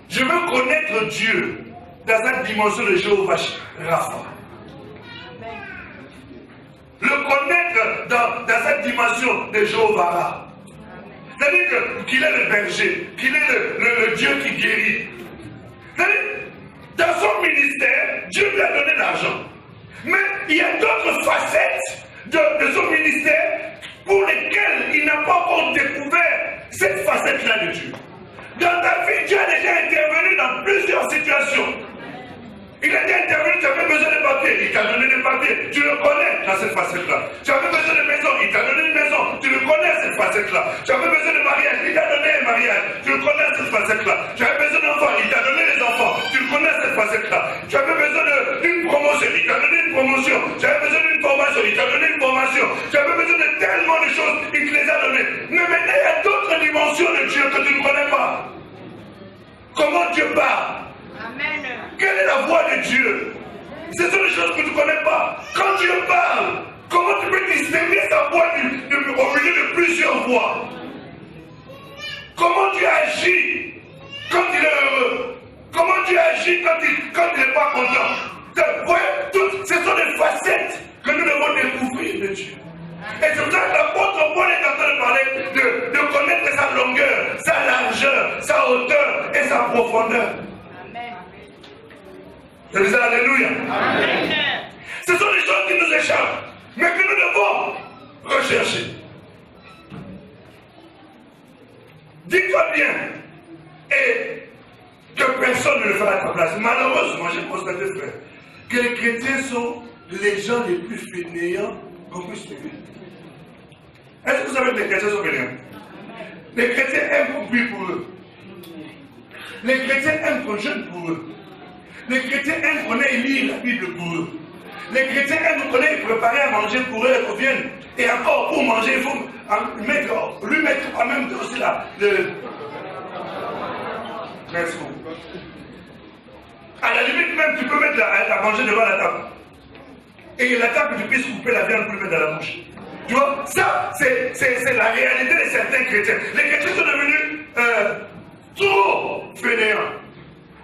je veux connaître Dieu dans sa dimension de Jéhovah Rapha. Le connaître dans sa dimension de Jéhovah Rapha. C'est-à-dire qu'il est le berger, qu'il est le Dieu qui guérit. C'est-à-dire, dans son ministère, Dieu lui a donné l'argent. Mais il y a d'autres facettes de son ministère pour lesquelles il n'a pas encore découvert cette facette-là de Dieu. Dans ta vie, Dieu a déjà intervenu dans plusieurs situations. Il a déjà intervenu, tu avais besoin de papiers, il t'a donné des papiers, tu le connais dans cette facette-là. Tu avais besoin de maison, il t'a donné une maison, tu le connais cette facette-là. Tu avais besoin de mariage, il t'a donné un mariage, tu le connais cette facette-là. Tu avais besoin d'enfants, il t'a donné les enfants, tu le connais cette facette-là. Tu avais besoin d'une promotion, il t'a donné une promotion. Tu avais besoin d'une formation, il t'a donné une formation. Tu avais besoin de tellement de choses, il te les a données. Mais maintenant, il y a d'autres dimensions de Dieu que tu ne connais pas. Comment Dieu parle? Amen. Quelle est la voix de Dieu? Ce sont des choses que tu ne connais pas. Quand Dieu parle, comment tu peux distinguer sa voix au milieu de plusieurs voix? Comment Dieu agit quand il est heureux? Comment Dieu agit quand il n'est pas content? Ce sont des facettes que nous devons découvrir de Dieu. Et c'est pour ça que l'apôtre Paul est en train de parler de connaître sa longueur, sa largeur, sa hauteur et sa profondeur. Amen. Je dis alléluia. Amen. Ce sont des choses qui nous échappent, mais que nous devons rechercher. Dis-toi bien, et que personne ne le fera à ta place. Malheureusement, j'ai constaté, frère, que les chrétiens sont les gens les plus fainéants qu'on puisse trouver. Est-ce que vous savez que les chrétiens sont fainéants? Les chrétiens aiment qu'on prie pour eux. Les chrétiens aiment qu'on jeûne pour eux. Les chrétiens aiment qu'on aille lire la Bible pour eux. Les chrétiens aiment qu'on aille préparer à manger pour eux et qu'on vienne. Et encore, pour manger, il faut lui mettre en même temps aussi là. Merci beaucoup. À la limite, même, tu peux mettre à manger devant la table. Et la table, tu puisses couper la viande pour le mettre dans la bouche. Tu vois, ça, c'est la réalité de certains chrétiens. Les chrétiens sont devenus trop fainéants.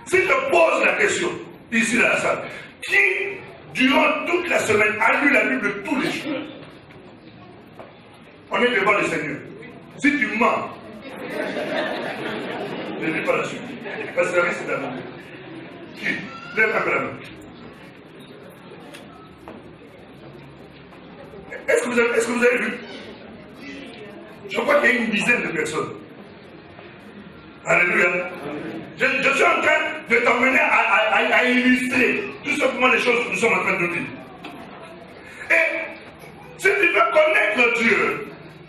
Si je pose la question, ici dans la salle, qui, durant toute la semaine, a lu la Bible tous les jours? On est devant le Seigneur. Si tu mens, je ne dis pas la suite. Parce que la vie, c'est d'amour. Qui? Lève un peu la main. Est-ce que vous avez vu? Je crois qu'il y a une dizaine de personnes. Alléluia. Je suis en train de t'emmener à illustrer tout simplement les choses que nous sommes en train de dire. Et si tu veux connaître Dieu,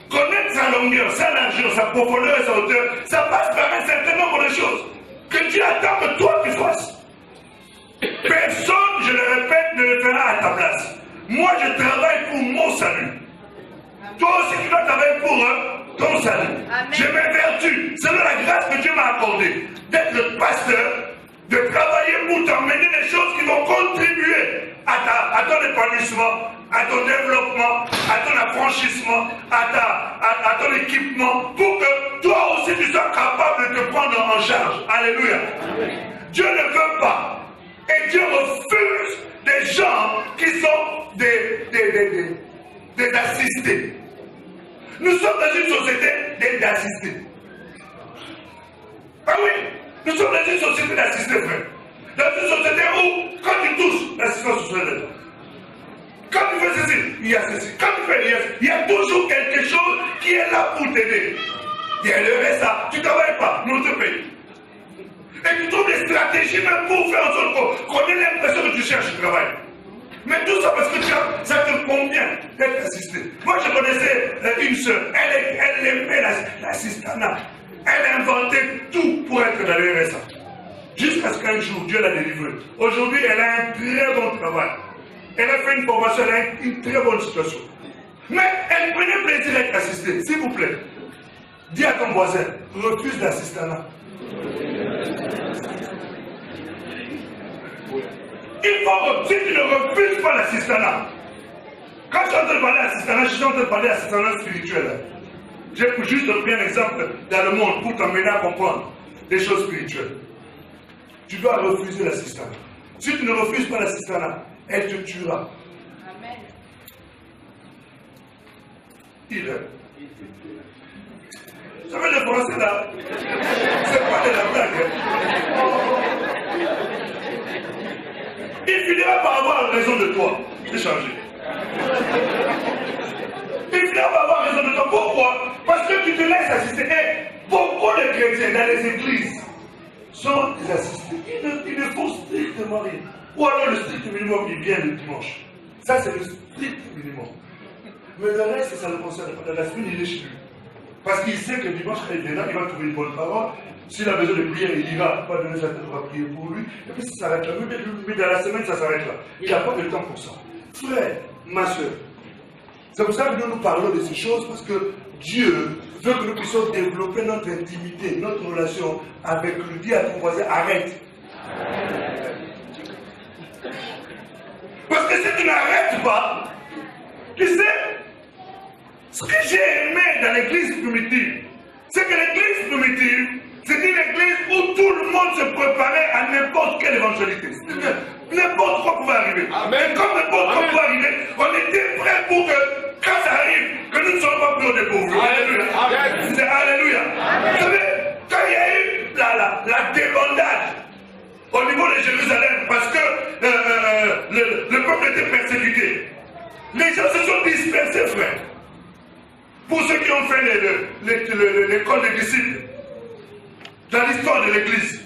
connaître sa longueur, sa largeur, sa profondeur et sa hauteur, ça passe par un certain nombre de choses que Dieu attend que toi tu fasses. Personne, je le répète, ne le fera à ta place. Moi, je travaille pour mon salut. Toi aussi, tu dois travailler pour ton salut. Amen. Je m'évertue, selon la grâce que Dieu m'a accordée, d'être le pasteur, de travailler pour t'emmener des choses qui vont contribuer à ton épanouissement, à ton développement, à ton affranchissement, à ton équipement, pour que toi aussi tu sois capable de te prendre en charge. Alléluia. Amen. Dieu ne veut pas. Et Dieu refuse des gens qui sont des assistés. Nous sommes dans une société d'assistés. Ah oui, nous sommes dans une société d'assistés, frère. Dans une société où, quand tu touches, l'assistance sociale est là. Quand tu fais ceci, il y a ceci. Quand tu fais il y a toujours quelque chose qui est là pour t'aider. Il y a le RSA, tu ne travailles pas, nous te payons. Et tu trouves des stratégies même pour faire en sorte qu'on ait l'impression que tu cherches du travail. Mais tout ça parce que ça te convient d'être assisté. Moi je connaissais une soeur, elle aimait l'assistanat. Elle inventait tout pour être dans le RSA. Jusqu'à ce qu'un jour Dieu l'a délivrée. Aujourd'hui elle a un très bon travail. Elle a fait une formation, elle a une très bonne situation. Mais elle prenait plaisir à être assistée. S'il vous plaît, dis à ton voisin, refuse l'assistanat. Si tu ne refuses pas l'assistanat, quand je suis en train de parler d'assistanat, je suis en train de parler d'assistanat spirituel. J'ai juste pris un exemple dans le monde pour t'emmener à comprendre des choses spirituelles. Tu dois refuser l'assistanat. Si tu ne refuses pas l'assistanat, elle te tuera. Amen. Il est. Vous savez, le français là, c'est pas de la blague. Il finira par avoir raison de toi. J'ai changé. Il finira par avoir raison de toi. Pourquoi? Parce que tu te laisses assister. Et beaucoup de chrétiens dans les églises sont des assistés. Ils ne font strictement rien. Ou alors le strict minimum, il vient le dimanche. Ça, c'est le strict minimum. Mais le reste, ça ne le concerne pas. Dans la semaine, il est chez lui. Parce qu'il sait que dimanche, quand il viendra, il va trouver une bonne parole. S'il a besoin de prière, il ira. Pas donner sa tête, on va prier pour lui. Et puis ça s'arrête là. Mais dans la semaine, ça s'arrête là. Il n'a pas de temps pour ça. Frère, ma soeur, c'est pour ça que nous parlons de ces choses, parce que Dieu veut que nous puissions développer notre intimité, notre relation avec lui. Dis à ton voisin, arrête. Parce que si tu n'arrêtes pas, tu sais, ce que j'ai aimé dans l'église primitive, c'est que l'église primitive, c'était une église où tout le monde se préparait à n'importe quelle éventualité. N'importe quoi pouvait arriver. Amen. Et comme n'importe quoi pouvait arriver, on était prêts pour que, quand ça arrive, que nous ne soyons pas pris au dépourvu. Alléluia. C'est Alléluia. Vous savez, quand il y a eu la débandade au niveau de Jérusalem, parce que le peuple était persécuté, les gens se sont dispersés, frère. Pour ceux qui ont fait l'école des disciples, dans l'histoire de l'église,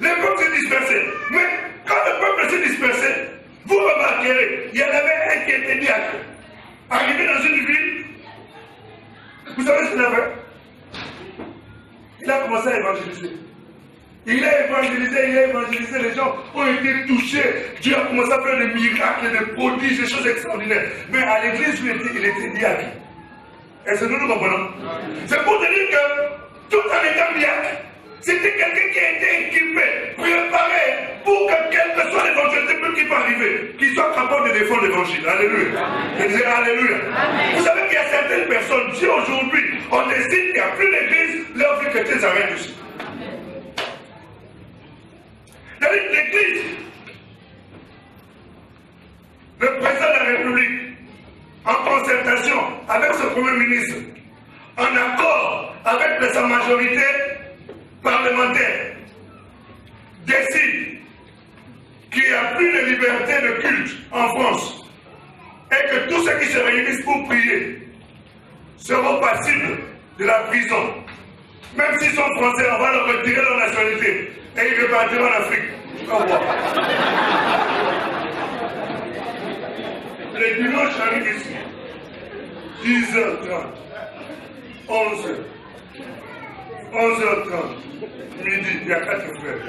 les peuples s'est dispersé. Mais quand le peuple s'est dispersé, vous remarquerez, il y en avait un qui était diacre. Arrivé dans une ville, vous savez ce qu'il a fait? Il a commencé à évangéliser. Il a évangélisé, les gens ont été touchés. Dieu a commencé à faire des miracles, des prodiges, des choses extraordinaires. Mais à l'église, il était diacre. Est-ce que nous comprenons? C'est pour te dire que tout en étant diacre, c'était quelqu'un qui a été équipé, préparé pour que quelle que soit l'évangélisation qui peut arriver, qu'il soit capable de défendre l'évangile. Alléluia. Je disais Alléluia. Amen. Vous savez qu'il y a certaines personnes, si aujourd'hui on décide qu'il n'y a plus d'église, leur vie chrétienne s'arrête aussi. Dans l'église, le président de la République, en concertation avec son premier ministre, en accord avec sa majorité parlementaire, décide qu'il n'y a plus de liberté de culte en France et que tous ceux qui se réunissent pour prier seront passibles de la prison. Même s'ils sont français, on va leur retirer leur nationalité et ils repartiront en Afrique. Au revoir. Les dimanches arrivent ici. 10h30, 11h, 11h30, midi, il y a 4 frères.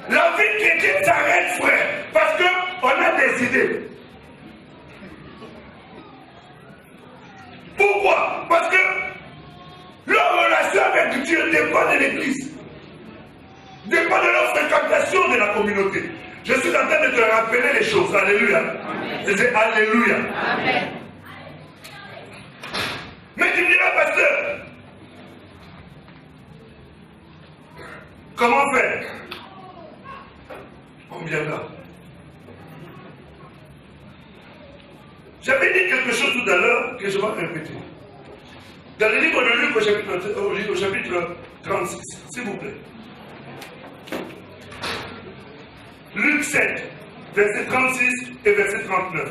La vie chrétienne s'arrête, frère, parce qu'on a décidé. Pourquoi? Parce que leur relation avec Dieu dépend de l'église, dépend de leur fréquentation de la communauté. Je suis en train de te rappeler les choses. Alléluia. Je dis Alléluia. Amen. Mais tu me diras, pasteur, comment faire? Combien là? J'avais dit quelque chose tout à l'heure que je vais répéter. Dans le livre de Luc au chapitre 36, s'il vous plaît. Luc 7, verset 36 et verset 39.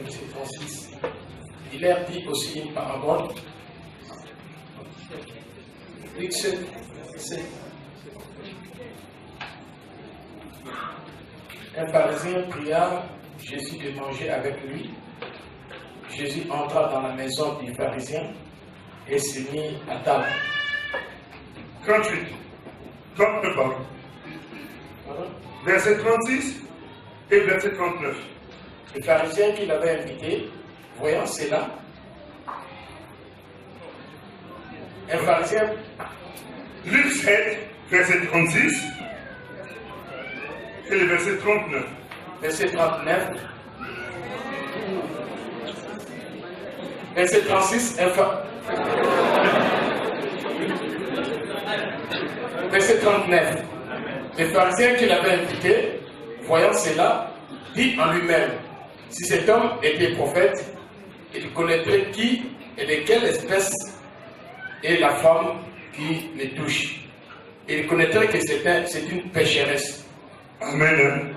Verset 36. Il leur dit aussi une parabole. Luc 7, 7. Un pharisien pria Jésus de manger avec lui. Jésus entra dans la maison du pharisien et se mit à table. 38. 39, pardon. Verset 36 et verset 39. Le pharisien qui l'avait invité, voyant cela, un pharisien. Luc 7, verset 36 et le verset 39. Verset 39. Verset 36, verset 39. Le pharisien qui l'avait invité, voyant cela, dit en lui-même, si cet homme était prophète, il connaîtrait qui et de quelle espèce est la femme qui le touche. Il connaîtrait que c'est une pécheresse. Amen.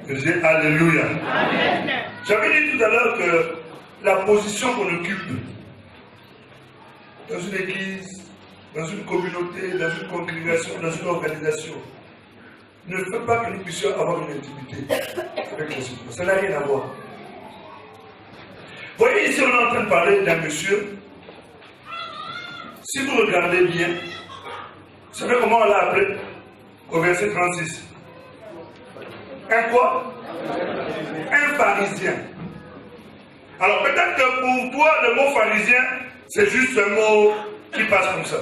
Je dis Alléluia. J'avais dit tout à l'heure que la position qu'on occupe dans une église, dans une communauté, dans une congrégation, dans une organisation, ne fait pas que nous puissions avoir une intimité avec le Seigneur. Ça n'a rien à voir. Vous voyez, ici, on est en train de parler d'un monsieur. Si vous regardez bien, vous savez comment on l'a appelé au verset 36? Un quoi? Un pharisien. Alors peut-être que pour toi, le mot pharisien, c'est juste un mot qui passe comme ça.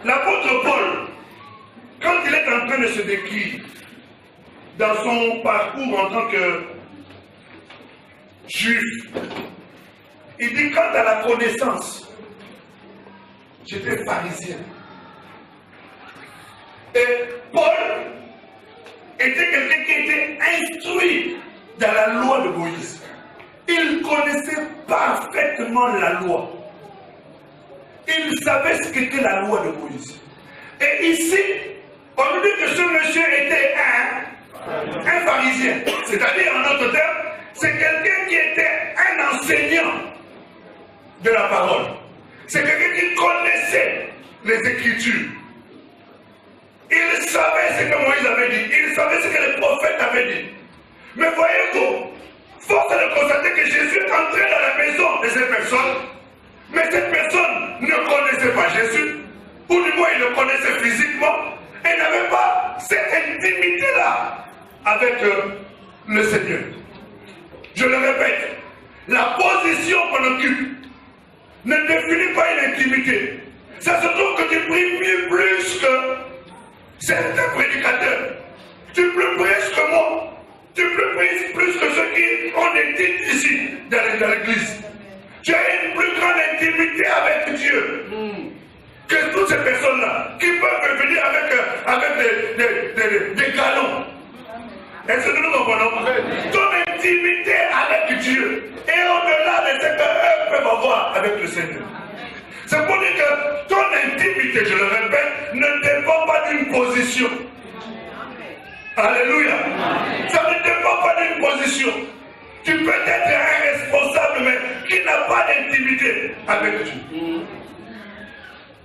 L'apôtre Paul, quand il est en train de se décrire dans son parcours en tant que juif, il dit quant à la connaissance, j'étais pharisien. Et Paul était quelqu'un qui était instruit dans la loi de Moïse. Il connaissait parfaitement la loi. Il savait ce qu'était la loi de Moïse. Et ici, on nous dit que ce monsieur était un pharisien. C'est-à-dire, en d'autres termes, c'est quelqu'un qui était un enseignant de la parole. C'est quelqu'un qui connaissait les Écritures. Il savait ce que Moïse avait dit. Il savait ce que les prophètes avaient dit. Mais voyez-vous, force est de constater que Jésus est entré dans la maison de cette personne. Mais cette personne ne connaissait pas Jésus. Ou du moins, il le connaissait physiquement. Et n'avait pas cette intimité-là avec le Seigneur. Je le répète, la position qu'on occupe ne définit pas une intimité. Ça se trouve que tu pries mieux plus que certains prédicateurs. Tu pries plus que moi. Tu pries plus que ceux qui ont des titres ici dans l'église. Tu as une plus grande intimité avec Dieu que toutes ces personnes-là qui peuvent venir avec des galons. Est-ce que nous comprenons? Ton intimité avec Dieu et au-delà de ce qu'eux peuvent avoir avec le Seigneur. C'est pour dire que ton intimité, je le répète, ne dépend pas d'une position. Alléluia. Ça ne dépend pas d'une position. Tu peux être un responsable, mais qui n'a pas d'intimité avec Dieu.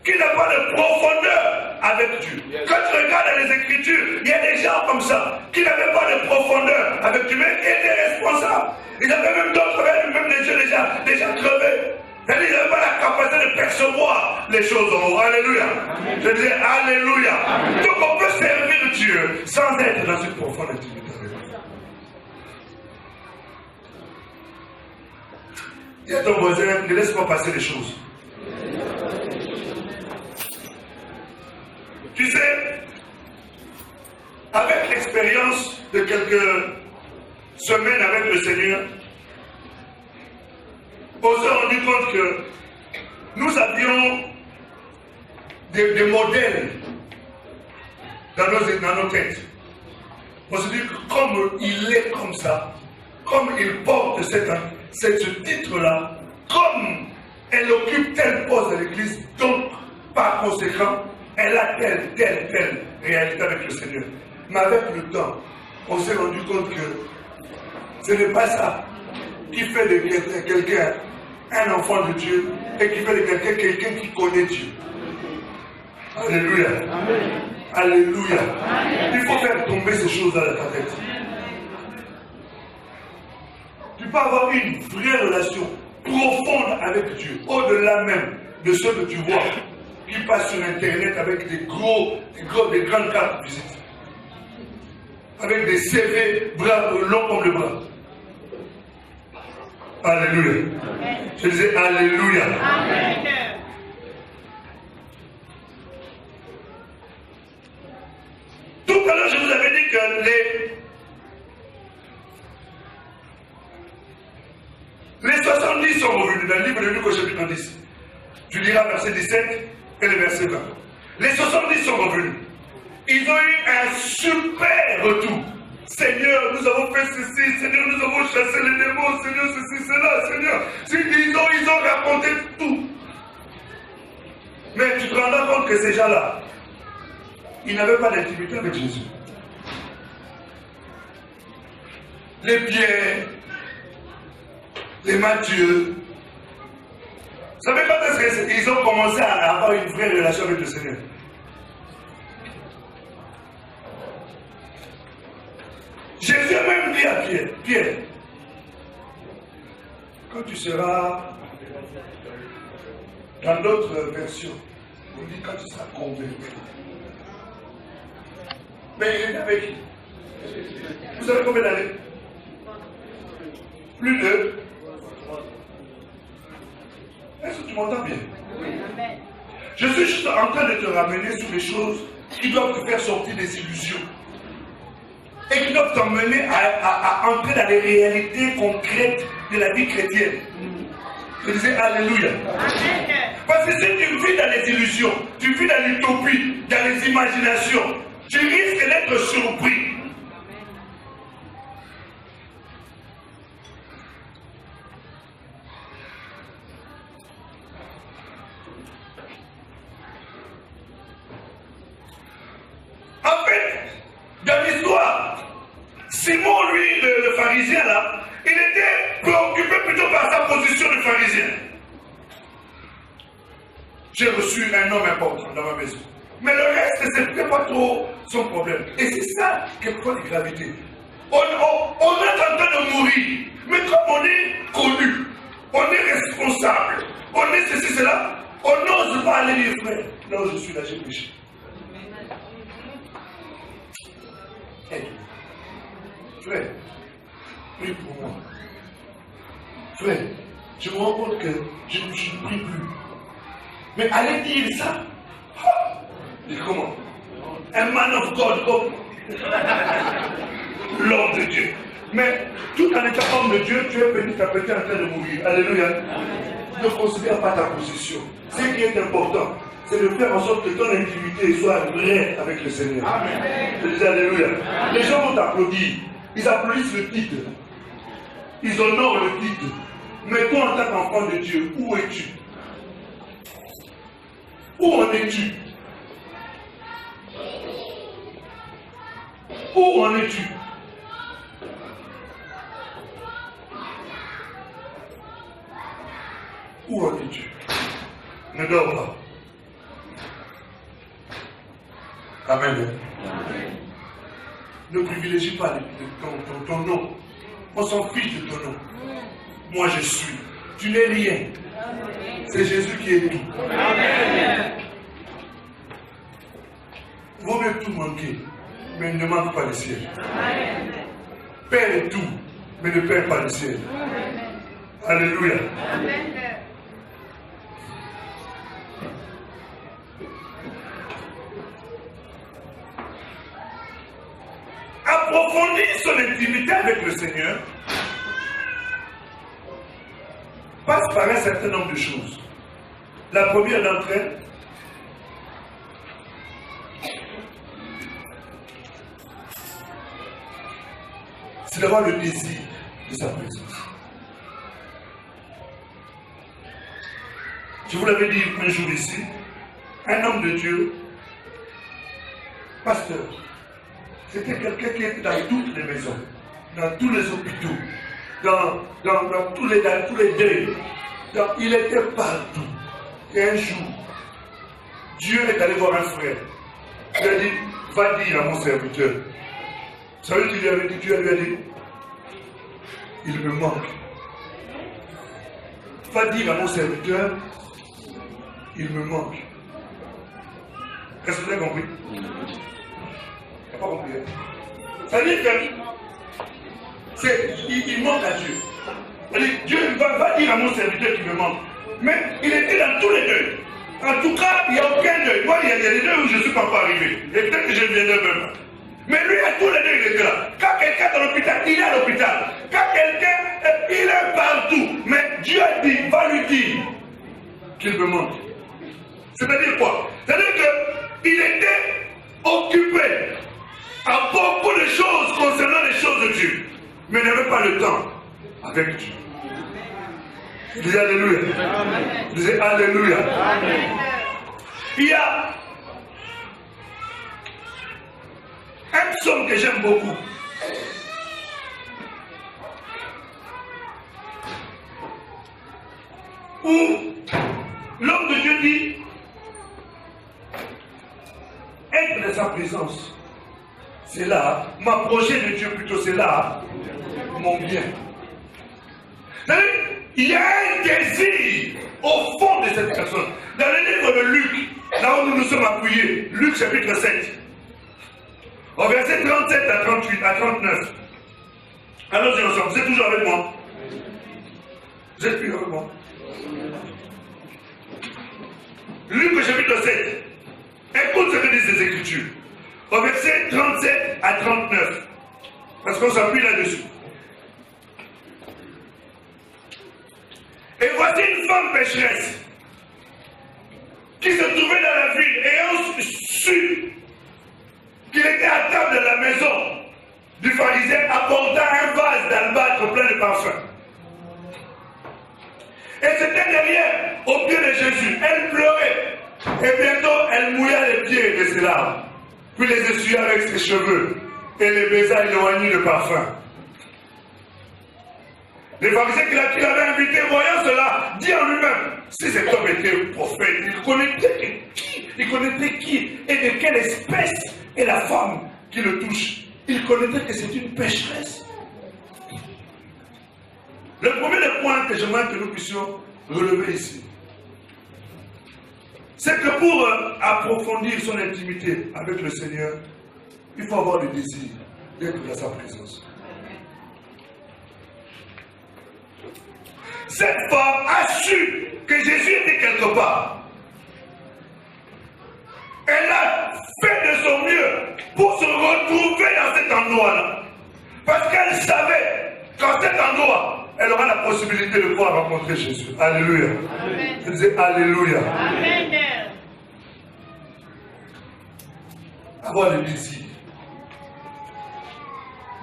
Qui n'a pas de profondeur avec Dieu. Quand tu regardes les Écritures, il y a des gens comme ça, qui n'avaient pas de profondeur avec Dieu, mais qui étaient responsables. Ils avaient même d'autres, même des yeux déjà crevés. C'est-à-dire qu'ils n'avaient pas la capacité de percevoir les choses en haut. Alléluia. Je disais Alléluia. Donc on peut servir Dieu sans être dans une profonde intimité avec lui. Dis à ton voisin, ne laisse pas passer les choses. Tu sais, expérience de quelques semaines avec le Seigneur, on s'est rendu compte que nous avions des modèles dans nos têtes. On se dit que comme il est comme ça, comme il porte ce titre-là, comme elle occupe tel poste à l'église, donc par conséquent, elle a telle réalité avec le Seigneur. Mais avec le temps, on s'est rendu compte que ce n'est pas ça qui fait de quelqu'un un enfant de Dieu et qui fait de quelqu'un qui connaît Dieu. Alléluia. Amen. Alléluia. Amen. Il faut faire tomber ces choses-là dans ta tête. Tu peux avoir une vraie relation profonde avec Dieu, au-delà même de ceux que tu vois qui passent sur Internet avec des grandes cartes de visite, avec des CV longs comme le bras. Alléluia. Amen. Je disais Alléluia. Amen. Tout à l'heure, je vous avais dit que les 70 sont revenus dans le livre de Luc au chapitre 10. Tu liras verset 17 et le verset 20. Les 70 sont revenus. Ils ont eu un super retour. Seigneur, nous avons fait ceci. Seigneur, nous avons chassé les démons. Seigneur, ceci, cela. Seigneur, ils ont raconté tout. Mais tu te rends compte que ces gens-là, ils n'avaient pas d'intimité avec Jésus. Les Pierre, les Matthieu, vous savez quand est-ce qu'ils ont commencé à avoir une vraie relation avec le Seigneur? Jésus a même dit à Pierre, Pierre, quand tu seras dans d'autres versions, on dit quand tu seras convaincu. Mais il est avec qui? Vous savez combien d'années? Plus de. Est-ce que tu m'entends bien? Je suis juste en train de te ramener sur les choses qui doivent te faire sortir des illusions et qui doivent t'emmener à entrer dans les réalités concrètes de la vie chrétienne. Je disais Alléluia. Parce que si tu vis dans les illusions, tu vis dans l'utopie, dans les imaginations, tu risques d'être surpris. En fait, dans l'histoire, Simon, lui, le pharisien là, il était préoccupé plutôt par sa position de pharisien. J'ai reçu un homme important dans ma maison. Mais le reste, ce n'était pas trop son problème. Et c'est ça quelquefois la gravité. On est en train de mourir. Mais comme on est connu, on est responsable, on est ceci, cela, on n'ose pas aller dire frère. Non, je suis là, j'ai péché. Hey. Frère, prie pour moi. Frère, je me rends compte que je ne prie plus. Mais allez dire ça. Dis comment? Un man of God comme l'homme de Dieu. Mais tout en étant homme de Dieu, tu es petit à petit en train de mourir. Alléluia. Ne considère pas ta position. Ce qui est important, c'est de faire en sorte que ton intimité soit vraie avec le Seigneur. Amen. Je dis Alléluia. Les gens vont t'applaudir. Ils applaudissent le titre. Ils honorent le titre. Mais toi, en tant qu'enfant de Dieu, où es-tu? Où en es-tu? Où en es-tu? Où en es-tu? Ne dors pas. Amen. Amen. Ne privilégie pas ton nom. On s'en fiche de ton nom. Moi je suis. Tu n'es rien. C'est Jésus qui est tout. Amen. Vaut mieux tout manquer, mais ne manque pas le ciel. Amen. Perds tout, mais ne perds pas le ciel. Amen. Alléluia. Amen. approfondir son intimité avec le Seigneur passe par un certain nombre de choses. La première d'entre elles, c'est d'avoir le désir de sa présence. Je vous l'avais dit un jour ici, un homme de Dieu, pasteur, c'était quelqu'un qui était dans toutes les maisons, dans tous les hôpitaux, dans tous les deuils. Il était partout. Et un jour, Dieu est allé voir un frère. Il a dit, va dire à mon serviteur. Vous savez ce qu'il lui avait dit? Dieu lui a dit, il me manque. Va dire à mon serviteur, il me manque. Est-ce que vous avez compris? Il n'a pas compris. Ça veut dire qu'il manque à Dieu. Dieu va dire à mon serviteur qu'il me manque. Mais il était dans tous les deuils. En tout cas, il n'y a aucun deuil. Moi, il y a des deuils où je ne suis pas encore arrivé. Et peut-être que je viendrai même. Mais lui, à tous les deuils, il était là. Quand quelqu'un est à l'hôpital, il est à l'hôpital. Quand quelqu'un, il est partout. Mais Dieu dit, va lui dire qu'il me manque. C'est-à-dire quoi? C'est-à-dire qu'il était occupé à beaucoup de choses concernant les choses de Dieu. Mais il n'avait pas le temps avec Dieu. Je disais Alléluia. Je disais Alléluia. Il y a un psaume que j'aime beaucoup. Où l'homme de Dieu dit, être de sa présence, c'est là, m'approcher de Dieu plutôt, c'est là, mon bien. Il y a un désir au fond de cette personne. Dans le livre de Luc, là où nous nous sommes appuyés, Luc chapitre 7, au verset 37 à 38, à 39. Allons-y ensemble, vous êtes toujours avec moi? Vous êtes plus avec moi? Luc chapitre 7. Écoute ce que disent les Écritures. Au verset 37 à 39. Parce qu'on s'appuie là-dessus. Et voici une femme pécheresse qui se trouvait dans la ville, ayant su qu'il était à table de la maison du pharisien, apportant un vase d'albâtre plein de parfums. Et c'était derrière, au pied de Jésus. Elle pleurait. Et bientôt, elle mouilla les pieds de ses larmes. Puis les essuya avec ses cheveux. Et les baisa éloignés de parfum. Les pharisiens qu'il avait invité, voyant cela, dit en lui-même, si cet homme était prophète, il connaissait qui et de quelle espèce est la femme qui le touche. Il connaissait que c'est une pécheresse. Le premier point que j'aimerais que nous puissions relever ici, c'est que pour approfondir son intimité avec le Seigneur, il faut avoir le désir d'être dans sa présence. Cette femme a su que Jésus était quelque part. Elle a fait de son mieux pour se retrouver dans cet endroit-là. Parce qu'elle savait qu'en cet endroit, elle aura la possibilité de pouvoir rencontrer Jésus. Alléluia. Amen. Je disais Alléluia. Amen. Avoir le désir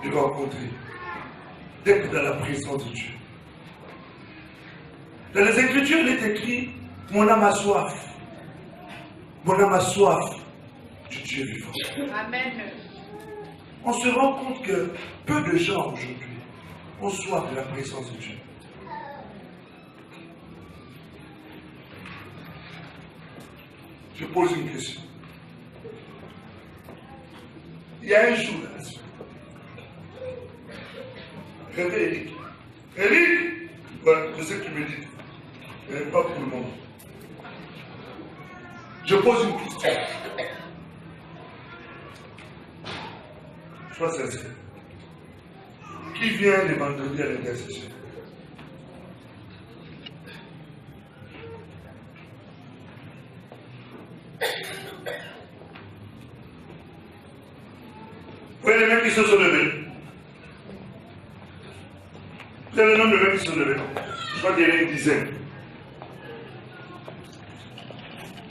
de rencontrer, d'être dans la présence de Dieu. Dans les Écritures, il est écrit, mon âme a soif. Mon âme a soif du Dieu vivant. Amen. On se rend compte que peu de gens aujourd'hui ont soif de la présence de Dieu. Je pose une question. Il y a un jour là, réveille Eric. Eric, voilà, je sais que tu me dis. Mais pas pour le moment. Je pose une question. Sois sincère. Qui vient les vendredis à l'intercession? voyez les mains qui se sont levées. Vous avez le nombre de mains qui se sont levées. Je crois qu'il y en a une dizaine.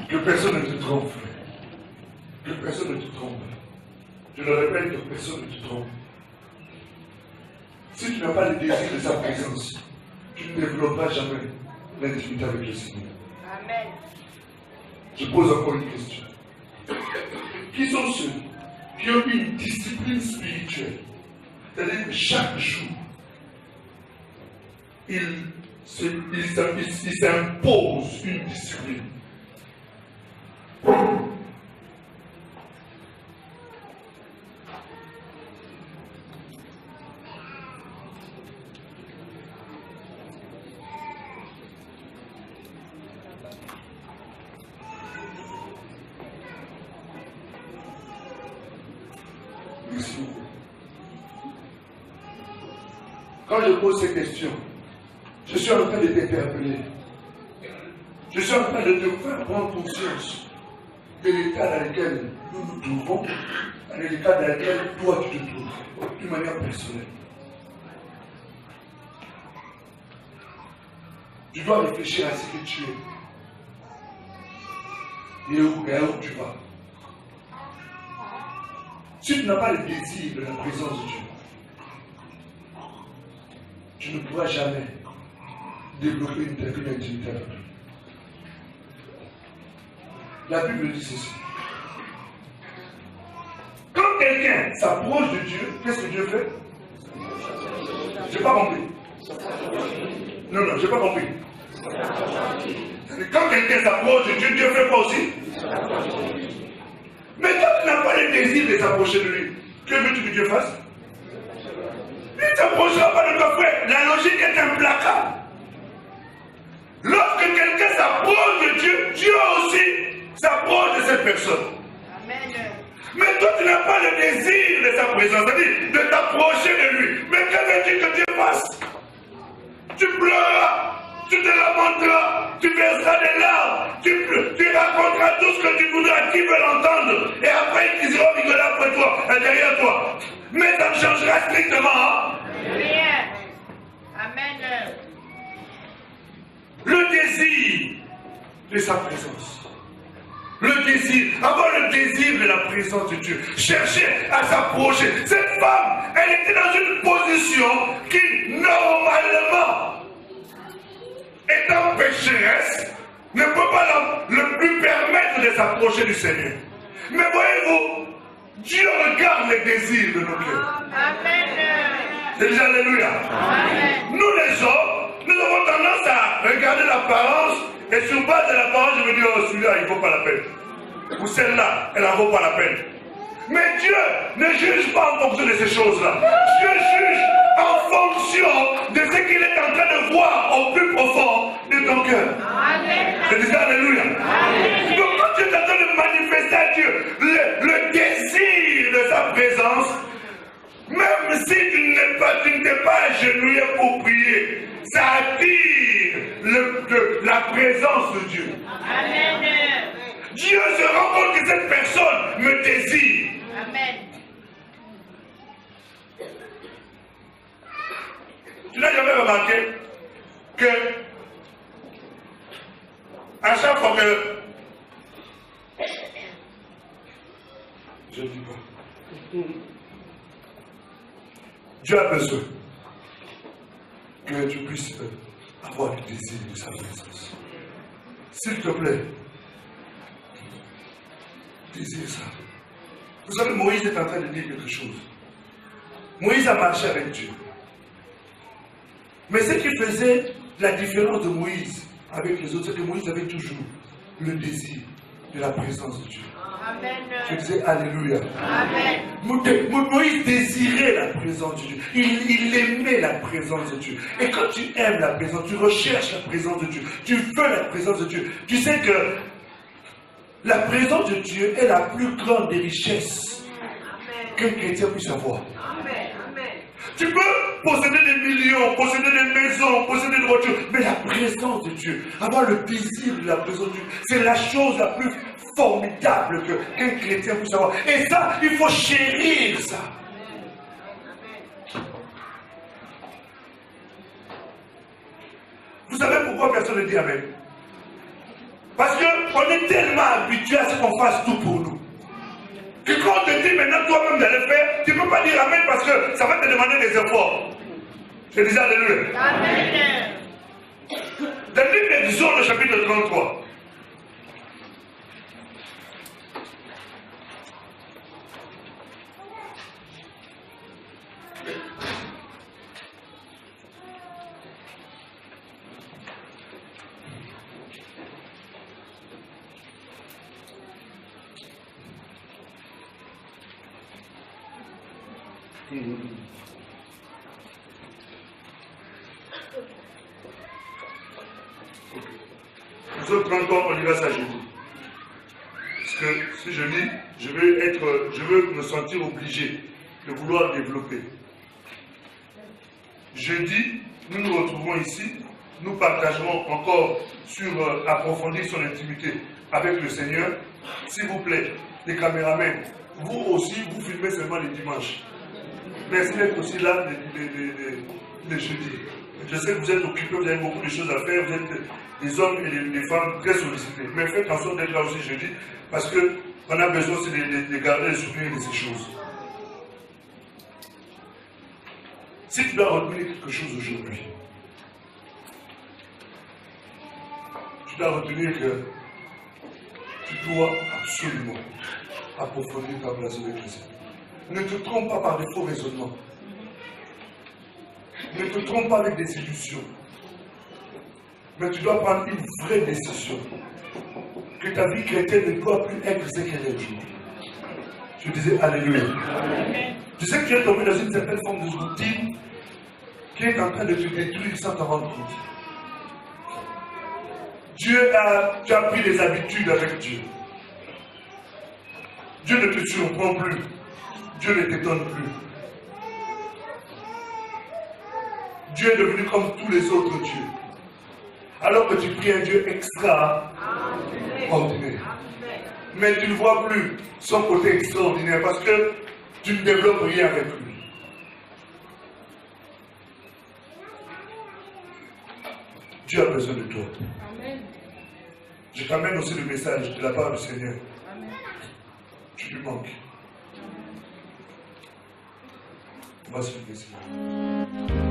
Que personne ne te trompe, frère. Que personne ne te trompe. Je le répète, que personne ne te trompe. Si tu n'as pas le désir de sa présence, tu ne développeras jamais l'intimité avec le Seigneur. Amen. Je pose encore une question. Qui sont ceux qui ont une discipline spirituelle? C'est-à-dire que chaque jour, ils s'imposent une discipline. Merci beaucoup. Quand je pose ces questions, je suis en train de t'interpeller. Je suis en train de te faire prendre conscience de l'état dans lequel nous nous trouvons, dans l'état dans lequel toi tu te trouves, d'une manière personnelle. Tu dois réfléchir à ce que tu es. Et où tu vas. Si tu n'as pas le désir de la présence de Dieu, tu ne pourras jamais développer une telle intimité avec lui. La Bible dit ceci. Quand quelqu'un s'approche de Dieu, qu'est-ce que Dieu fait? Je n'ai pas compris. Non, je n'ai pas compris. Quand quelqu'un s'approche de Dieu, Dieu fait quoi aussi? Mais quand tu n'as pas le désir de s'approcher de lui, que veux-tu que Dieu fasse? Il ne t'approchera pas de toi, frère. La logique est implacable. Lorsque quelqu'un s'approche de Dieu, Dieu aussi s'approche de cette personne. Amen. Mais toi, tu n'as pas le désir de sa présence, c'est-à-dire de t'approcher de lui. Mais que veux-tu que Dieu fasse? Tu pleureras, tu te lamenteras, tu verseras des larmes, tu raconteras tout ce que tu voudras, qui veut l'entendre. Et après, ils diront rigoler après toi, derrière toi. Mais ça ne changera strictement. Rien. Amen. Le désir de sa présence. Le désir, avoir le désir de la présence de Dieu. Chercher à s'approcher. Cette femme, elle était dans une position qui, normalement, étant pécheresse, ne peut pas lui permettre de s'approcher du Seigneur. Mais voyez-vous, Dieu regarde les désirs de nos cœurs. Amen. C'est déjà Alléluia. Amen. Nous les hommes, nous avons tendance à regarder l'apparence et sur base de l'apparence, je me dis, oh celui-là, il ne vaut pas la peine. Ou celle-là, elle n'en vaut pas la peine. Mais Dieu ne juge pas en fonction de ces choses-là. Dieu juge en fonction de ce qu'il est en train de voir au plus profond de ton cœur. Amen. C'est déjà Alléluia. Amen. Donc quand tu es en train de manifester à Dieu le désir de sa présence, même si tu ne t'es pas agenouillé pour prier, ça attire la présence de Dieu. Amen. Dieu se rend compte que cette personne me désire. Amen. Tu n'as jamais remarqué que à chaque fois que je ne dis pas, Dieu a besoin que tu puisses avoir le désir de sa présence. S'il te plaît, désire ça. Vous savez, Moïse est en train de dire quelque chose. Moïse a marché avec Dieu. Mais ce qui faisait la différence de Moïse avec les autres, c'est que Moïse avait toujours le désir de la présence de Dieu. Amen. Je disais Alléluia. Amen. Moïse désirait la présence de Dieu. Il aimait la présence de Dieu. Et quand tu aimes la présence, tu recherches la présence de Dieu. Tu veux la présence de Dieu. Tu sais que la présence de Dieu est la plus grande des richesses qu'un chrétien puisse avoir. Tu peux posséder des millions, posséder des maisons, posséder des voitures, mais la présence de Dieu, avoir le désir de la présence de Dieu, c'est la chose la plus formidable qu'un chrétien puisse avoir. Et ça, il faut chérir ça. Vous savez pourquoi personne ne dit Amen? Parce qu'on est tellement habitué à ce qu'on fasse tout pour nous. Que quand on te dit maintenant toi-même d'aller faire, tu ne peux pas dire Amen parce que ça va te demander des efforts. Je disais Alléluia. Amen. Dans le livre d'Exode, le chapitre 33. Nous autres 30 ans, on lira ça jeudi. Parce que si je lis, je veux me sentir obligé de vouloir développer. Jeudi, nous nous retrouvons ici, nous partagerons encore sur approfondir son intimité avec le Seigneur. S'il vous plaît, les caméramans, vous aussi, vous filmez seulement les dimanches. Merci d'être aussi là les jeudis. Je sais que vous êtes occupés, vous avez beaucoup de choses à faire, vous êtes des hommes et des femmes très sollicités. Mais faites en sorte d'être là aussi jeudi, parce qu'on a besoin aussi de garder les souvenirs de ces choses. Si tu dois retenir quelque chose aujourd'hui, tu dois retenir que tu dois absolument approfondir ta relation avec le Seigneur. Ne te trompe pas par des faux raisonnements. Ne te trompe pas avec des illusions. Mais tu dois prendre une vraie décision. Que ta vie chrétienne ne doit plus être ce qu'elle est aujourd'hui. Je disais Alléluia. Tu sais que tu es tombé dans une certaine forme de routine qui est en train de te détruire sans t'en rendre compte. Tu as pris des habitudes avec Dieu. Dieu ne te surprend plus. Dieu ne t'étonne plus. Dieu est devenu comme tous les autres dieux. Alors que tu pries un Dieu extraordinaire. Mais tu ne vois plus son côté extraordinaire parce que tu ne développes rien avec lui. Dieu a besoin de toi. Je t'amène aussi le message de la part du Seigneur. Tu lui manques. On va se lever.